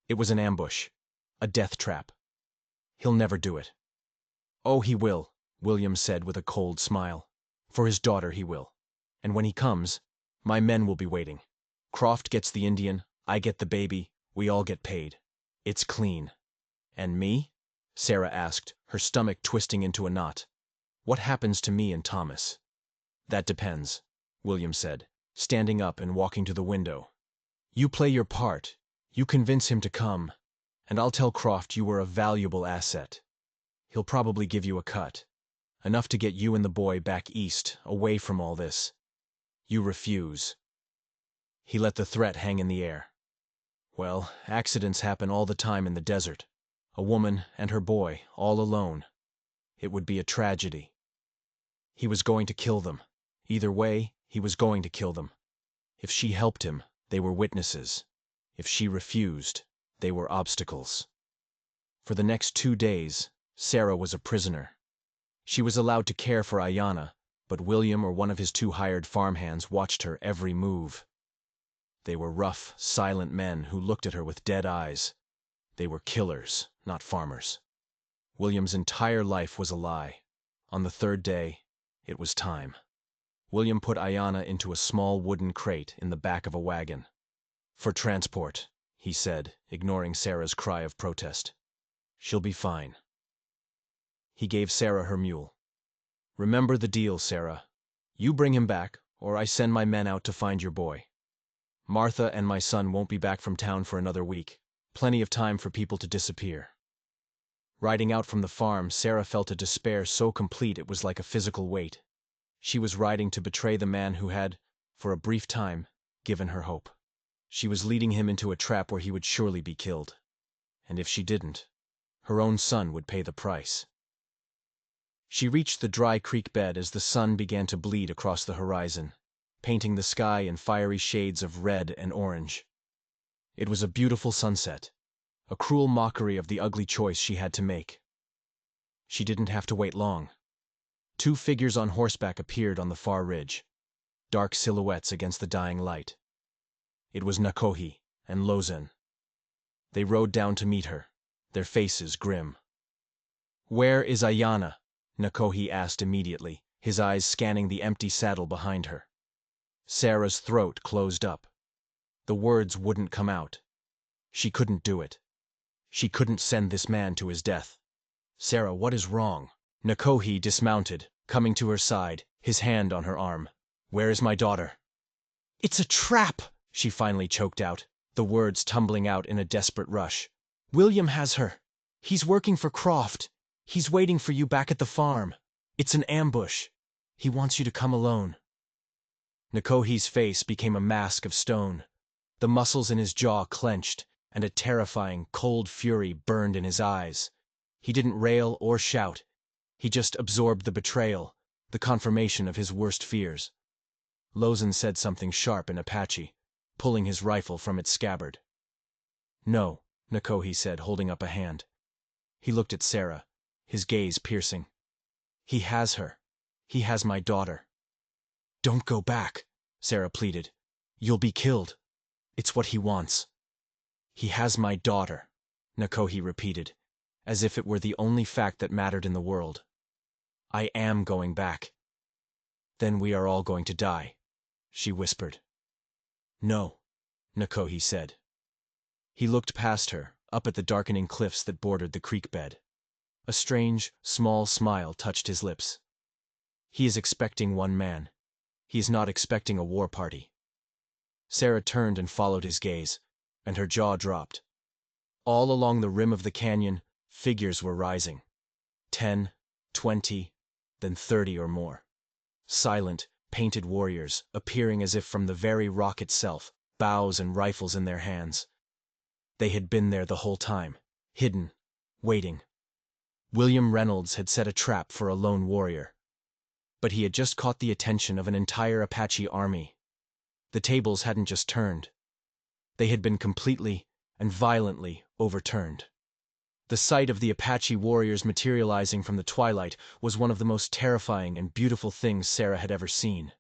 It was an ambush. A death trap. He'll never do it. Oh, he will, William said with a cold smile. For his daughter he will. And when he comes, my men will be waiting. Croft gets the Indian, I get the baby, we all get paid. It's clean. And me? Sarah asked, her stomach twisting into a knot. What happens to me and Thomas? That depends, William said, standing up and walking to the window. You play your part. You convince him to come, and I'll tell Croft you were a valuable asset. He'll probably give you a cut. Enough to get you and the boy back east, away from all this. You refuse. He let the threat hang in the air. Well, accidents happen all the time in the desert. A woman and her boy, all alone. It would be a tragedy. He was going to kill them. Either way, he was going to kill them. If she helped him, they were witnesses. If she refused, they were obstacles. For the next 2 days, Sarah was a prisoner. She was allowed to care for Ayanna, but William or one of his 2 hired farmhands watched her every move. They were rough, silent men who looked at her with dead eyes. They were killers, not farmers. William's entire life was a lie. On the 3rd day, it was time. William put Ayanna into a small wooden crate in the back of a wagon. For transport, he said, ignoring Sarah's cry of protest. She'll be fine. He gave Sarah her mule. Remember the deal, Sarah. You bring him back, or I send my men out to find your boy. Martha and my son won't be back from town for another week. Plenty of time for people to disappear. Riding out from the farm, Sarah felt a despair so complete it was like a physical weight. She was riding to betray the man who had, for a brief time, given her hope. She was leading him into a trap where he would surely be killed. And if she didn't, her own son would pay the price. She reached the dry creek bed as the sun began to bleed across the horizon, painting the sky in fiery shades of red and orange. It was a beautiful sunset, a cruel mockery of the ugly choice she had to make. She didn't have to wait long. 2 figures on horseback appeared on the far ridge, dark silhouettes against the dying light. It was Nakohi and Lozen. They rode down to meet her, their faces grim. "Where is Ayanna?" Nakohi asked immediately, his eyes scanning the empty saddle behind her. Sarah's throat closed up. The words wouldn't come out. She couldn't do it. She couldn't send this man to his death. "Sarah, what is wrong?" Nakohi dismounted, coming to her side, his hand on her arm. "Where is my daughter?" "It's a trap!" she finally choked out, the words tumbling out in a desperate rush. "William has her. He's working for Croft. He's waiting for you back at the farm. It's an ambush. He wants you to come alone." Nakohi's face became a mask of stone. The muscles in his jaw clenched, and a terrifying, cold fury burned in his eyes. He didn't rail or shout. He just absorbed the betrayal, the confirmation of his worst fears. Lozen said something sharp in Apache, pulling his rifle from its scabbard. "No," Nakohi said, holding up a hand. He looked at Sarah, his gaze piercing. "He has her. He has my daughter." "Don't go back," Sarah pleaded. "You'll be killed. It's what he wants." "He has my daughter," Nakohi repeated, as if it were the only fact that mattered in the world. "I am going back." "Then we are all going to die," she whispered. "No," Nakohi said. He looked past her, up at the darkening cliffs that bordered the creek bed. A strange, small smile touched his lips. He is expecting one man. He is not expecting a war party. Sarah turned and followed his gaze, and her jaw dropped. All along the rim of the canyon, figures were rising. 10, 20, then 30 or more. Silent, painted warriors, appearing as if from the very rock itself, bows and rifles in their hands. They had been there the whole time, hidden, waiting. William Reynolds had set a trap for a lone warrior. But he had just caught the attention of an entire Apache army. The tables hadn't just turned. They had been completely and violently overturned. The sight of the Apache warriors materializing from the twilight was one of the most terrifying and beautiful things Sarah had ever seen.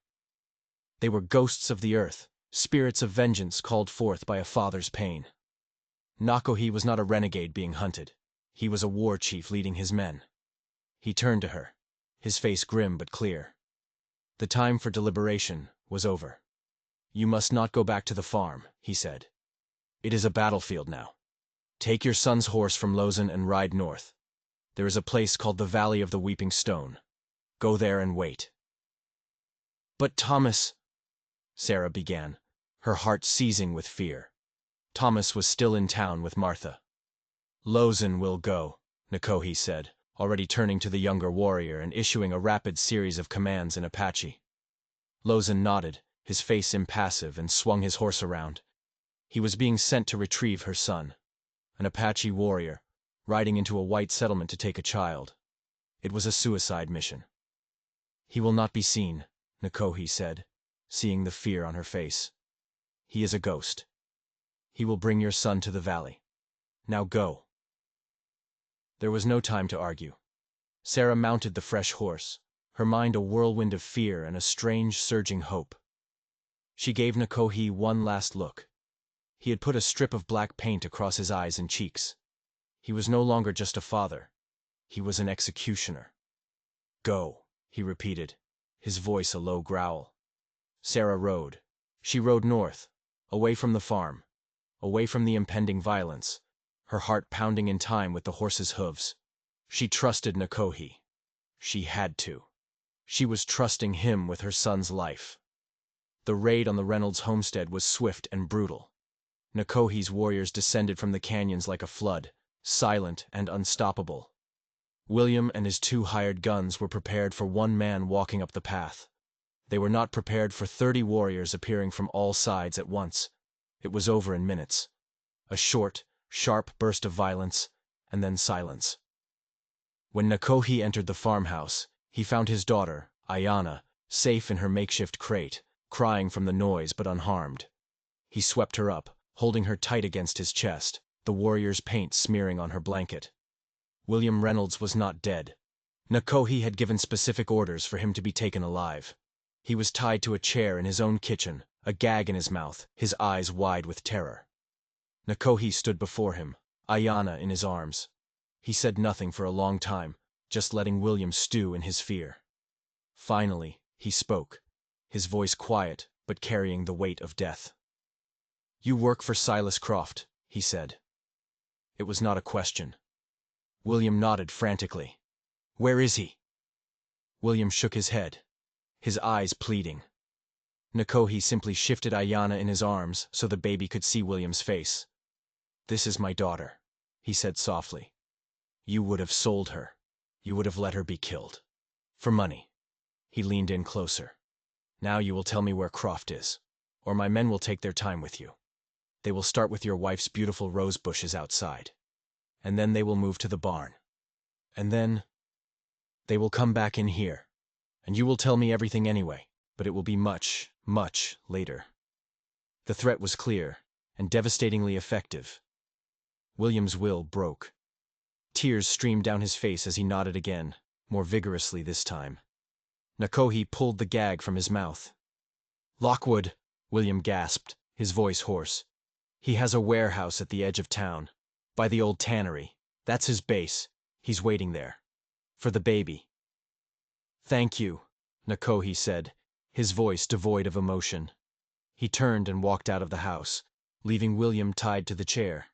They were ghosts of the earth, spirits of vengeance called forth by a father's pain. Nakohi was not a renegade being hunted. He was a war chief leading his men. He turned to her, his face grim but clear. The time for deliberation was over. "You must not go back to the farm," he said. "It is a battlefield now. Take your son's horse from Lozan and ride north. There is a place called the Valley of the Weeping Stone. Go there and wait." "But Thomas," Sarah began, her heart seizing with fear. Thomas was still in town with Martha. "Lozan will go," Nakohi said, already turning to the younger warrior and issuing a rapid series of commands in Apache. Lozan nodded, his face impassive, and swung his horse around. He was being sent to retrieve her son. An Apache warrior, riding into a white settlement to take a child. It was a suicide mission. "He will not be seen," Nakohi said, seeing the fear on her face. "He is a ghost. He will bring your son to the valley. Now go." There was no time to argue. Sarah mounted the fresh horse, her mind a whirlwind of fear and a strange, surging hope. She gave Nakohi one last look. He had put a strip of black paint across his eyes and cheeks. He was no longer just a father. He was an executioner. "Go," he repeated, his voice a low growl. Sarah rode. She rode north, away from the farm, away from the impending violence, her heart pounding in time with the horse's hooves. She trusted Nakohi. She had to. She was trusting him with her son's life. The raid on the Reynolds homestead was swift and brutal. Nakohi's warriors descended from the canyons like a flood, silent and unstoppable. William and his 2 hired guns were prepared for one man walking up the path. They were not prepared for 30 warriors appearing from all sides at once. It was over in minutes. A short, sharp burst of violence, and then silence. When Nakohi entered the farmhouse, he found his daughter, Ayanna, safe in her makeshift crate, crying from the noise but unharmed. He swept her up, holding her tight against his chest, the warrior's paint smearing on her blanket. William Reynolds was not dead. Nakohi had given specific orders for him to be taken alive. He was tied to a chair in his own kitchen, a gag in his mouth, his eyes wide with terror. Nakohi stood before him, Ayanna in his arms. He said nothing for a long time, just letting William stew in his fear. Finally, he spoke, his voice quiet but carrying the weight of death. "You work for Silas Croft," he said. It was not a question. William nodded frantically. "Where is he?" William shook his head, his eyes pleading. Nakohi simply shifted Ayanna in his arms so the baby could see William's face. "This is my daughter," he said softly. "You would have sold her. You would have let her be killed. For money." He leaned in closer. "Now you will tell me where Croft is, or my men will take their time with you. They will start with your wife's beautiful rose bushes outside. And then they will move to the barn. And then they will come back in here. And you will tell me everything anyway, but it will be much, much later." The threat was clear, and devastatingly effective. William's will broke. Tears streamed down his face as he nodded again, more vigorously this time. Nakohi pulled the gag from his mouth. "Lockwood," William gasped, his voice hoarse. "He has a warehouse at the edge of town, by the old tannery. That's his base. He's waiting there. For the baby." "Thank you," Nakohi said, his voice devoid of emotion. He turned and walked out of the house, leaving William tied to the chair.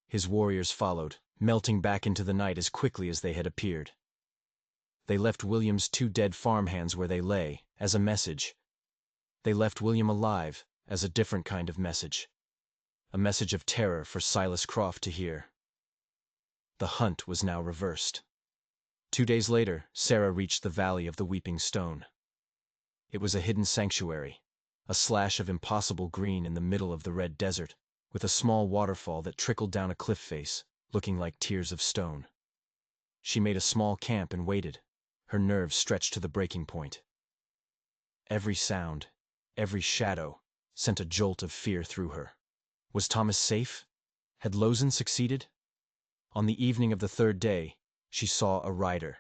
His warriors followed, melting back into the night as quickly as they had appeared. They left William's 2 dead farmhands where they lay, as a message. They left William alive, as a different kind of message. A message of terror for Silas Croft to hear. The hunt was now reversed. 2 days later, Sarah reached the Valley of the Weeping Stone. It was a hidden sanctuary, a slash of impossible green in the middle of the red desert, with a small waterfall that trickled down a cliff face, looking like tears of stone. She made a small camp and waited, her nerves stretched to the breaking point. Every sound, every shadow, sent a jolt of fear through her. Was Thomas safe? Had Lozin succeeded? On the evening of the third day, she saw a rider,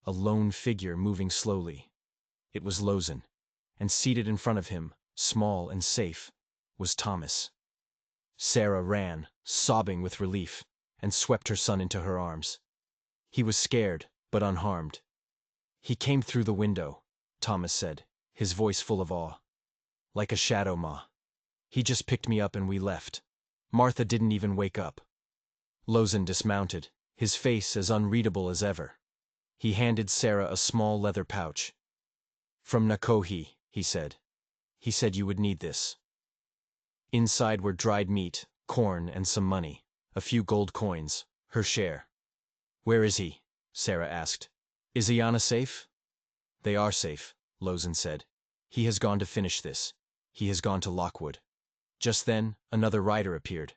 a lone figure moving slowly. It was Lozin, and seated in front of him, small and safe, was Thomas. Sarah ran, sobbing with relief, and swept her son into her arms. He was scared, but unharmed. "He came through the window," Thomas said, his voice full of awe. "Like a shadow, Ma. He just picked me up and we left. Martha didn't even wake up." Lozin dismounted, his face as unreadable as ever. He handed Sarah a small leather pouch. "From Nakohi," he said. "He said you would need this." Inside were dried meat, corn, and some money, a few gold coins, her share. "Where is he?" Sarah asked. "Is Ayana safe?" "They are safe," Lozin said. "He has gone to finish this. He has gone to Lockwood." Just then, another rider appeared.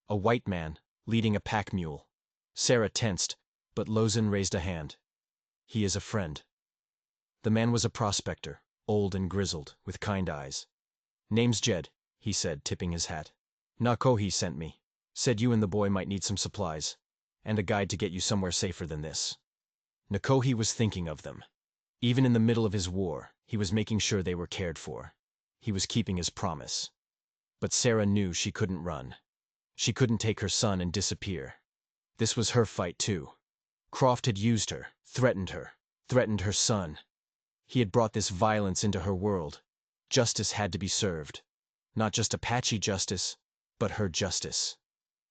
A white man, leading a pack mule. Sarah tensed, but Lozin raised a hand. "He is a friend." The man was a prospector, old and grizzled, with kind eyes. "Name's Jed," he said, tipping his hat. "Nakohi sent me. Said you and the boy might need some supplies, and a guide to get you somewhere safer than this." Nakohi was thinking of them. Even in the middle of his war, he was making sure they were cared for. He was keeping his promise. But Sarah knew she couldn't run. She couldn't take her son and disappear. This was her fight, too. Croft had used her, threatened her son. He had brought this violence into her world. Justice had to be served. Not just Apache justice, but her justice.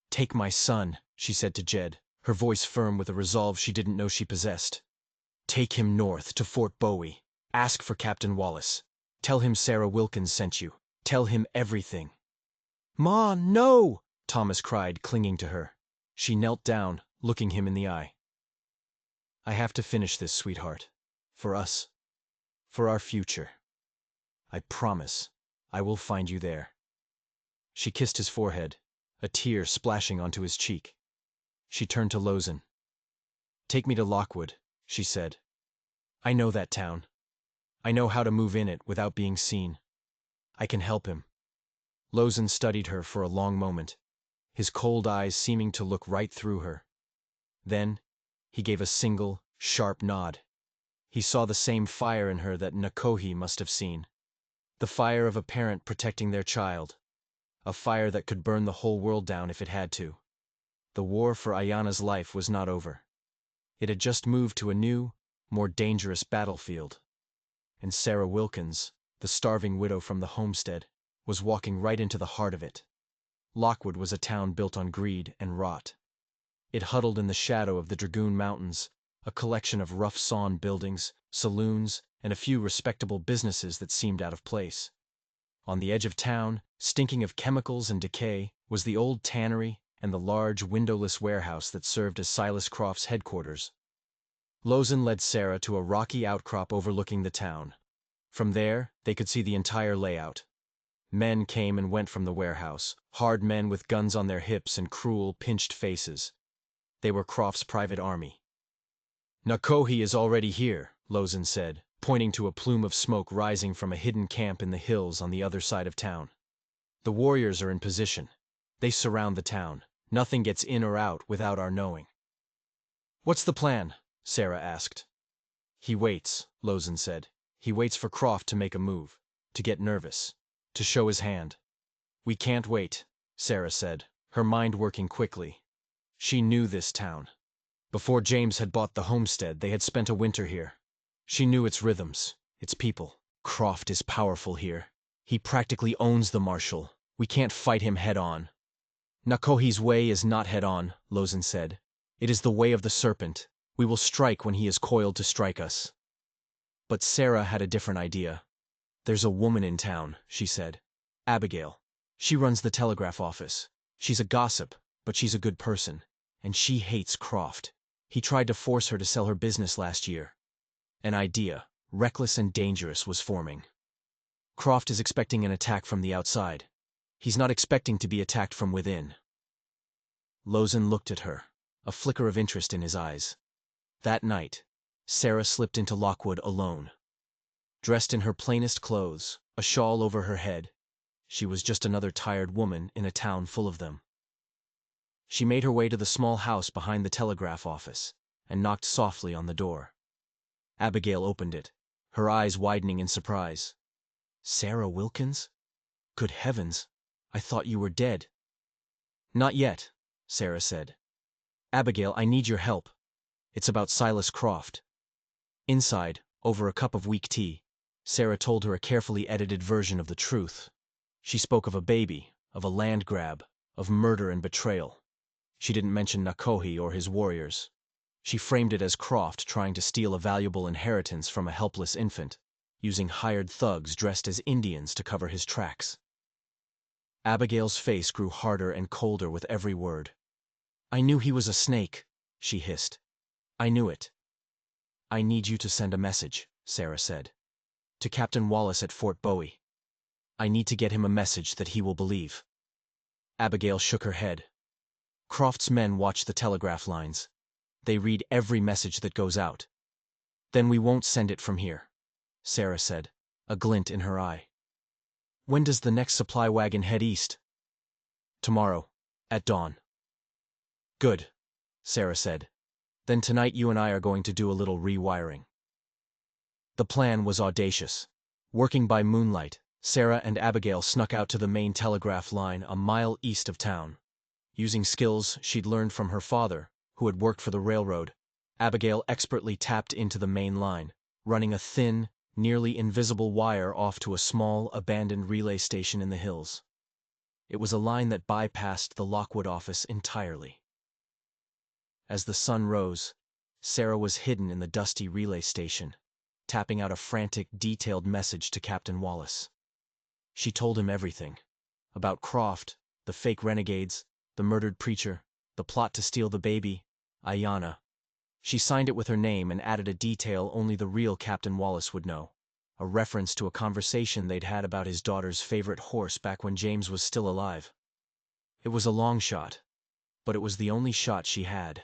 "Take my son," she said to Jed, her voice firm with a resolve she didn't know she possessed. "Take him north, to Fort Bowie. Ask for Captain Wallace. Tell him Sarah Wilkins sent you. Tell him everything." "Ma, no!" Thomas cried, clinging to her. She knelt down, looking him in the eye. "I have to finish this, sweetheart. For us. For our future. I promise I will find you there." She kissed his forehead, a tear splashing onto his cheek. She turned to Lozin. "Take me to Lockwood," she said. "I know that town. I know how to move in it without being seen. I can help him." Lozin studied her for a long moment, his cold eyes seeming to look right through her. Then he gave a single, sharp nod. He saw the same fire in her that Nakohi must have seen. The fire of a parent protecting their child. A fire that could burn the whole world down if it had to. The war for Ayana's life was not over. It had just moved to a new, more dangerous battlefield. And Sarah Wilkins, the starving widow from the homestead, was walking right into the heart of it. Lockwood was a town built on greed and rot. It huddled in the shadow of the Dragoon Mountains, a collection of rough-sawn buildings, saloons, and a few respectable businesses that seemed out of place. On the edge of town, stinking of chemicals and decay, was the old tannery and the large, windowless warehouse that served as Silas Croft's headquarters. Lozin led Sarah to a rocky outcrop overlooking the town. From there, they could see the entire layout. Men came and went from the warehouse, hard men with guns on their hips and cruel, pinched faces. They were Croft's private army. "Nakohi is already here," Lozin said, pointing to a plume of smoke rising from a hidden camp in the hills on the other side of town. "The warriors are in position. They surround the town. Nothing gets in or out without our knowing." "What's the plan?" Sarah asked. "He waits," Lozin said. "He waits for Croft to make a move, to get nervous, to show his hand." "We can't wait," Sarah said, her mind working quickly. She knew this town. Before James had bought the homestead, they had spent a winter here. She knew its rhythms, its people. "Croft is powerful here. He practically owns the marshal. We can't fight him head-on." "Nakohi's way is not head-on," Lozin said. "It is the way of the serpent. We will strike when he is coiled to strike us." But Sarah had a different idea. "There's a woman in town," she said. "Abigail. She runs the telegraph office. She's a gossip, but she's a good person. And she hates Croft. He tried to force her to sell her business last year." An idea, reckless and dangerous, was forming. Croft is expecting an attack from the outside. He's not expecting to be attacked from within. Lozen looked at her, a flicker of interest in his eyes. That night, Sarah slipped into Lockwood alone. Dressed in her plainest clothes, a shawl over her head, she was just another tired woman in a town full of them. She made her way to the small house behind the telegraph office and knocked softly on the door. Abigail opened it, her eyes widening in surprise. "Sarah Wilkins? Good heavens, I thought you were dead." "Not yet," Sarah said. "Abigail, I need your help. It's about Silas Croft." Inside, over a cup of weak tea, Sarah told her a carefully edited version of the truth. She spoke of a baby, of a land grab, of murder and betrayal. She didn't mention Nakohi or his warriors. She framed it as Croft trying to steal a valuable inheritance from a helpless infant, using hired thugs dressed as Indians to cover his tracks. Abigail's face grew harder and colder with every word. "I knew he was a snake," she hissed. "I knew it." "I need you to send a message," Sarah said, "to Captain Wallace at Fort Bowie. I need to get him a message that he will believe." Abigail shook her head. "Croft's men watch the telegraph lines. They read every message that goes out." "Then we won't send it from here," Sarah said, a glint in her eye. "When does the next supply wagon head east?" "Tomorrow, at dawn." "Good," Sarah said. "Then tonight you and I are going to do a little rewiring." The plan was audacious. Working by moonlight, Sarah and Abigail snuck out to the main telegraph line a mile east of town. Using skills she'd learned from her father, who had worked for the railroad, Abigail expertly tapped into the main line, running a thin, nearly invisible wire off to a small, abandoned relay station in the hills. It was a line that bypassed the Lockwood office entirely. As the sun rose, Sarah was hidden in the dusty relay station, tapping out a frantic, detailed message to Captain Wallace. She told him everything. About Croft, the fake renegades, the murdered preacher, the plot to steal the baby, Ayanna. She signed it with her name and added a detail only the real Captain Wallace would know, a reference to a conversation they'd had about his daughter's favorite horse back when James was still alive. It was a long shot, but it was the only shot she had.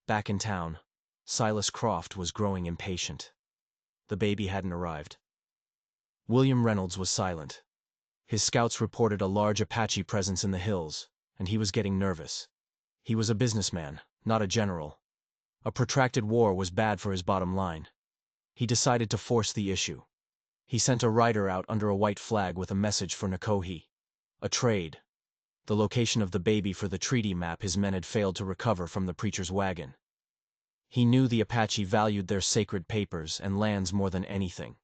Back in town, Silas Croft was growing impatient. The baby hadn't arrived. William Reynolds was silent. His scouts reported a large Apache presence in the hills, and he was getting nervous. He was a businessman, not a general. A protracted war was bad for his bottom line. He decided to force the issue. He sent a rider out under a white flag with a message for Nakohi. A trade. The location of the baby for the treaty map his men had failed to recover from the preacher's wagon. He knew the Apache valued their sacred papers and lands more than anything.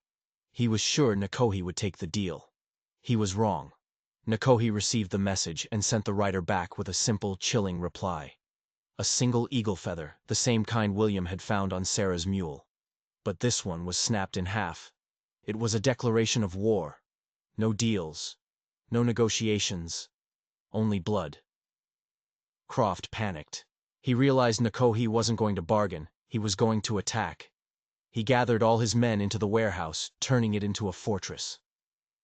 He was sure Nakohi would take the deal. He was wrong. Nakohi received the message and sent the rider back with a simple, chilling reply. A single eagle feather, the same kind William had found on Sarah's mule. But this one was snapped in half. It was a declaration of war. No deals. No negotiations. Only blood. Croft panicked. He realized Nakohi wasn't going to bargain, he was going to attack. He gathered all his men into the warehouse, turning it into a fortress.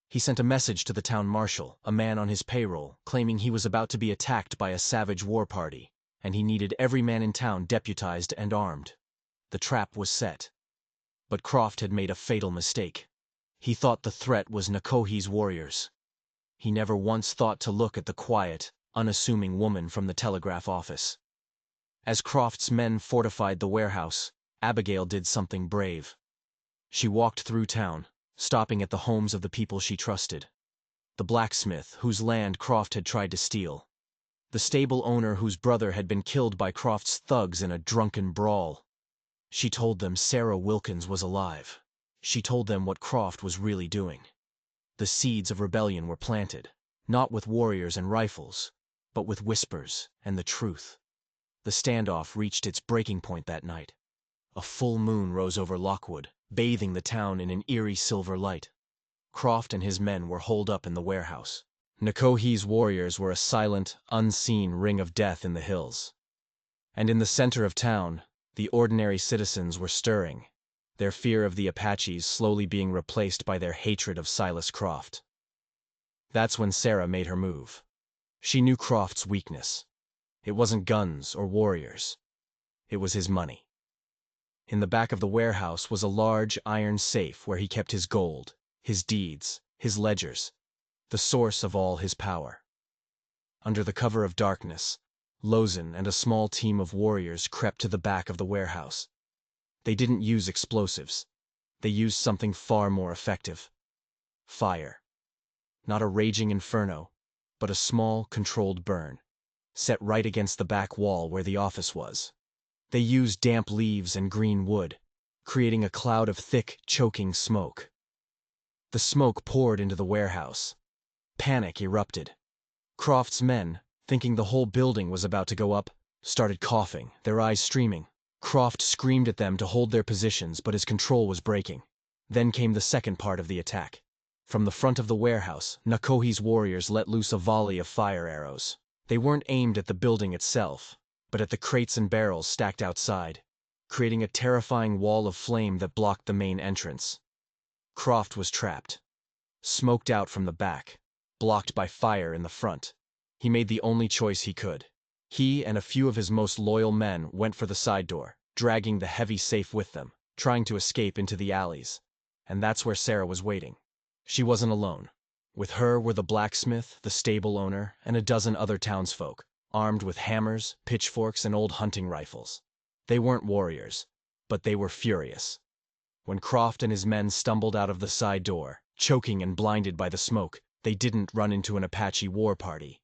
He sent a message to the town marshal, a man on his payroll, claiming he was about to be attacked by a savage war party, and he needed every man in town deputized and armed. The trap was set. But Croft had made a fatal mistake. He thought the threat was Nakohi's warriors. He never once thought to look at the quiet, unassuming woman from the telegraph office. As Croft's men fortified the warehouse, Abigail did something brave. She walked through town, stopping at the homes of the people she trusted. The blacksmith, whose land Croft had tried to steal. The stable owner whose brother had been killed by Croft's thugs in a drunken brawl. She told them Sarah Wilkins was alive. She told them what Croft was really doing. The seeds of rebellion were planted, not with warriors and rifles, but with whispers and the truth. The standoff reached its breaking point that night. A full moon rose over Lockwood, bathing the town in an eerie silver light. Croft and his men were holed up in the warehouse. Nakohi's warriors were a silent, unseen ring of death in the hills. And in the center of town, the ordinary citizens were stirring. their fear of the Apaches slowly being replaced by their hatred of Silas Croft. That's when Sarah made her move. She knew Croft's weakness. It wasn't guns or warriors. It was his money. In the back of the warehouse was a large iron safe where he kept his gold, his deeds, his ledgers, the source of all his power. Under the cover of darkness, Lozen and a small team of warriors crept to the back of the warehouse. They didn't use explosives. They used something far more effective. Fire. Not a raging inferno, but a small, controlled burn, set right against the back wall where the office was. They used damp leaves and green wood, creating a cloud of thick, choking smoke. The smoke poured into the warehouse. Panic erupted. Croft's men, thinking the whole building was about to go up, started coughing, their eyes streaming. Croft screamed at them to hold their positions, but his control was breaking. Then came the second part of the attack. From the front of the warehouse, Nakohi's warriors let loose a volley of fire arrows. They weren't aimed at the building itself, but at the crates and barrels stacked outside, creating a terrifying wall of flame that blocked the main entrance. Croft was trapped, smoked out from the back, blocked by fire in the front. He made the only choice he could. He and a few of his most loyal men went for the side door, dragging the heavy safe with them, trying to escape into the alleys. And that's where Sarah was waiting. She wasn't alone. With her were the blacksmith, the stable owner, and a dozen other townsfolk, armed with hammers, pitchforks, and old hunting rifles. They weren't warriors, but they were furious. When Croft and his men stumbled out of the side door, choking and blinded by the smoke, they didn't run into an Apache war party.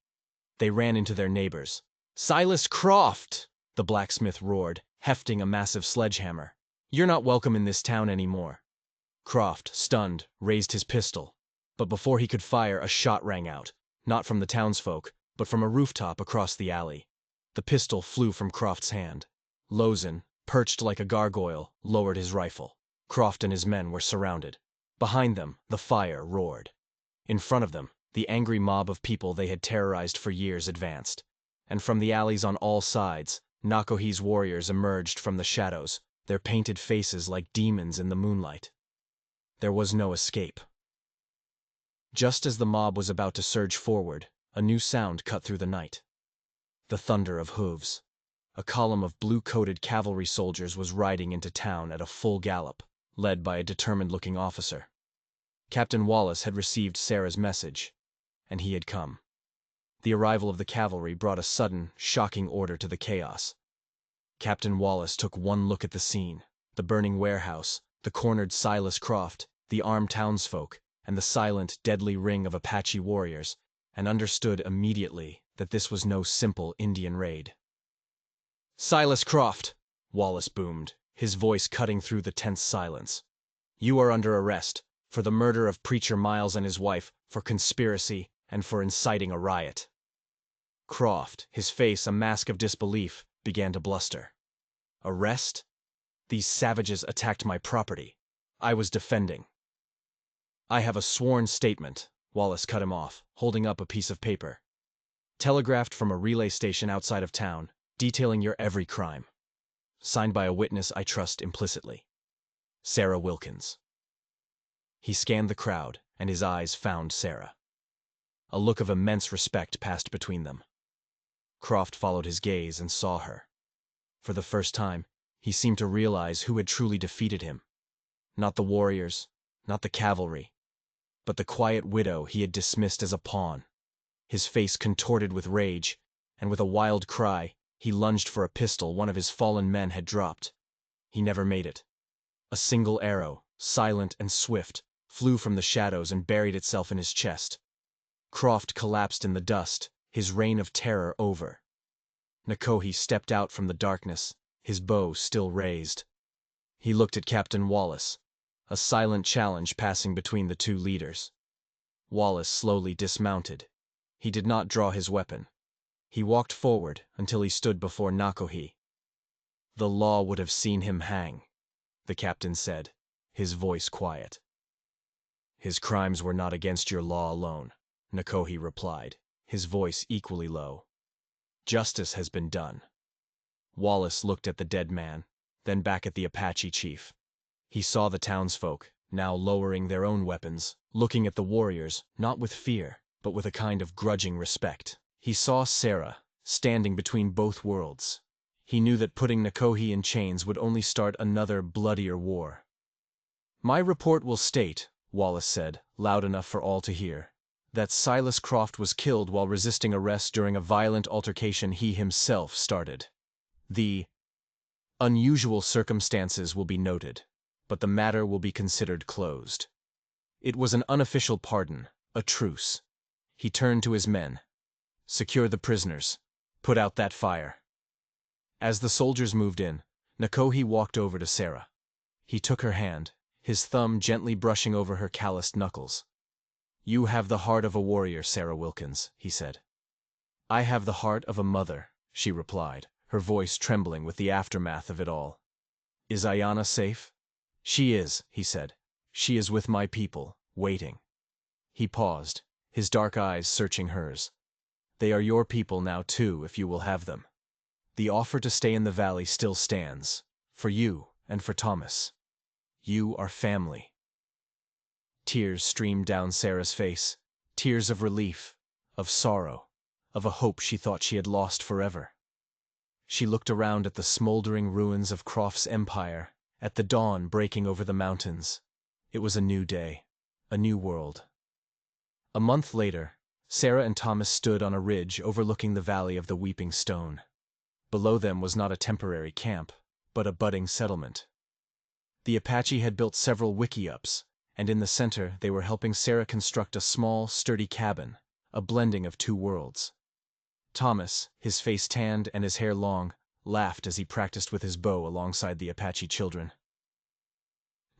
They ran into their neighbors. "Silas Croft!" the blacksmith roared, hefting a massive sledgehammer. "You're not welcome in this town anymore." Croft, stunned, raised his pistol. But before he could fire, a shot rang out, not from the townsfolk, but from a rooftop across the alley. The pistol flew from Croft's hand. Lozen, perched like a gargoyle, lowered his rifle. Croft and his men were surrounded. Behind them, the fire roared. In front of them, the angry mob of people they had terrorized for years advanced. And from the alleys on all sides, Nakohi's warriors emerged from the shadows, their painted faces like demons in the moonlight. There was no escape. Just as the mob was about to surge forward, a new sound cut through the night. The thunder of hooves. A column of blue-coated cavalry soldiers was riding into town at a full gallop, led by a determined-looking officer. Captain Wallace had received Sarah's message, and he had come. The arrival of the cavalry brought a sudden, shocking order to the chaos. Captain Wallace took one look at the scene, the burning warehouse, the cornered Silas Croft, the armed townsfolk, and the silent, deadly ring of Apache warriors, and understood immediately that this was no simple Indian raid. "Silas Croft!" Wallace boomed, his voice cutting through the tense silence. "You are under arrest, for the murder of Preacher Miles and his wife, for conspiracy, and for inciting a riot." Croft, his face a mask of disbelief, began to bluster. "Arrest? These savages attacked my property. I was defending." "I have a sworn statement," Wallace cut him off, holding up a piece of paper. "Telegraphed from a relay station outside of town, detailing your every crime. Signed by a witness I trust implicitly. Sarah Wilkins." He scanned the crowd, and his eyes found Sarah. A look of immense respect passed between them. Croft followed his gaze and saw her. For the first time, he seemed to realize who had truly defeated him. Not the warriors, not the cavalry, but the quiet widow he had dismissed as a pawn. His face contorted with rage, and with a wild cry, he lunged for a pistol one of his fallen men had dropped. He never made it. A single arrow, silent and swift, flew from the shadows and buried itself in his chest. Croft collapsed in the dust, his reign of terror over. Nakohi stepped out from the darkness, his bow still raised. He looked at Captain Wallace, a silent challenge passing between the two leaders. Wallace slowly dismounted. He did not draw his weapon. He walked forward until he stood before Nakohi. "The law would have seen him hang," the captain said, his voice quiet. "His crimes were not against your law alone," Nakohi replied, his voice equally low. "Justice has been done." Wallace looked at the dead man, then back at the Apache chief. He saw the townsfolk, now lowering their own weapons, looking at the warriors, not with fear, but with a kind of grudging respect. He saw Sarah, standing between both worlds. He knew that putting Nakohi in chains would only start another bloodier war. "My report will state," Wallace said, loud enough for all to hear, "that Silas Croft was killed while resisting arrest during a violent altercation he himself started. The unusual circumstances will be noted, but the matter will be considered closed." It was an unofficial pardon, a truce. He turned to his men. "Secure the prisoners. Put out that fire." As the soldiers moved in, Nakohi walked over to Sarah. He took her hand, his thumb gently brushing over her calloused knuckles. "You have the heart of a warrior, Sarah Wilkins," he said. "I have the heart of a mother," she replied, her voice trembling with the aftermath of it all. "Is Ayanna safe?" "She is," he said. "She is with my people, waiting." He paused, his dark eyes searching hers. "They are your people now, too, if you will have them. The offer to stay in the valley still stands, for you and for Thomas. You are family." Tears streamed down Sarah's face, tears of relief, of sorrow, of a hope she thought she had lost forever. She looked around at the smoldering ruins of Croft's empire, at the dawn breaking over the mountains. It was a new day, a new world. A month later, Sarah and Thomas stood on a ridge overlooking the valley of the Weeping Stone. Below them was not a temporary camp, but a budding settlement. The Apache had built several wickiups, and in the center they were helping Sarah construct a small, sturdy cabin, a blending of two worlds. Thomas, his face tanned and his hair long, laughed as he practiced with his bow alongside the Apache children.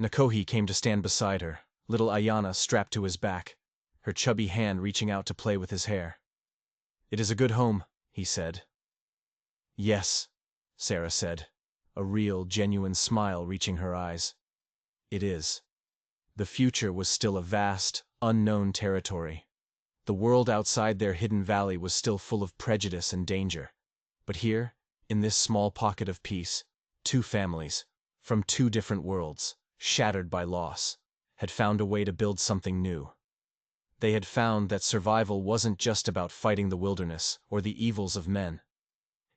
Nakohi came to stand beside her, little Ayanna strapped to his back, her chubby hand reaching out to play with his hair. "It is a good home," he said. "Yes," Sarah said, a real, genuine smile reaching her eyes. "It is." The future was still a vast, unknown territory. The world outside their hidden valley was still full of prejudice and danger. But here, in this small pocket of peace, two families, from two different worlds, shattered by loss, had found a way to build something new. They had found that survival wasn't just about fighting the wilderness or the evils of men.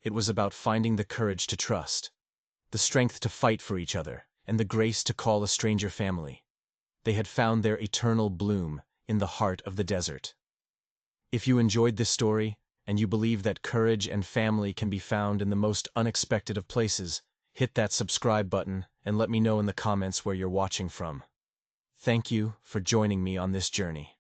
It was about finding the courage to trust, the strength to fight for each other, and the grace to call a stranger family. They had found their eternal bloom in the heart of the desert. If you enjoyed this story, and you believe that courage and family can be found in the most unexpected of places, hit that subscribe button and let me know in the comments where you're watching from. Thank you for joining me on this journey.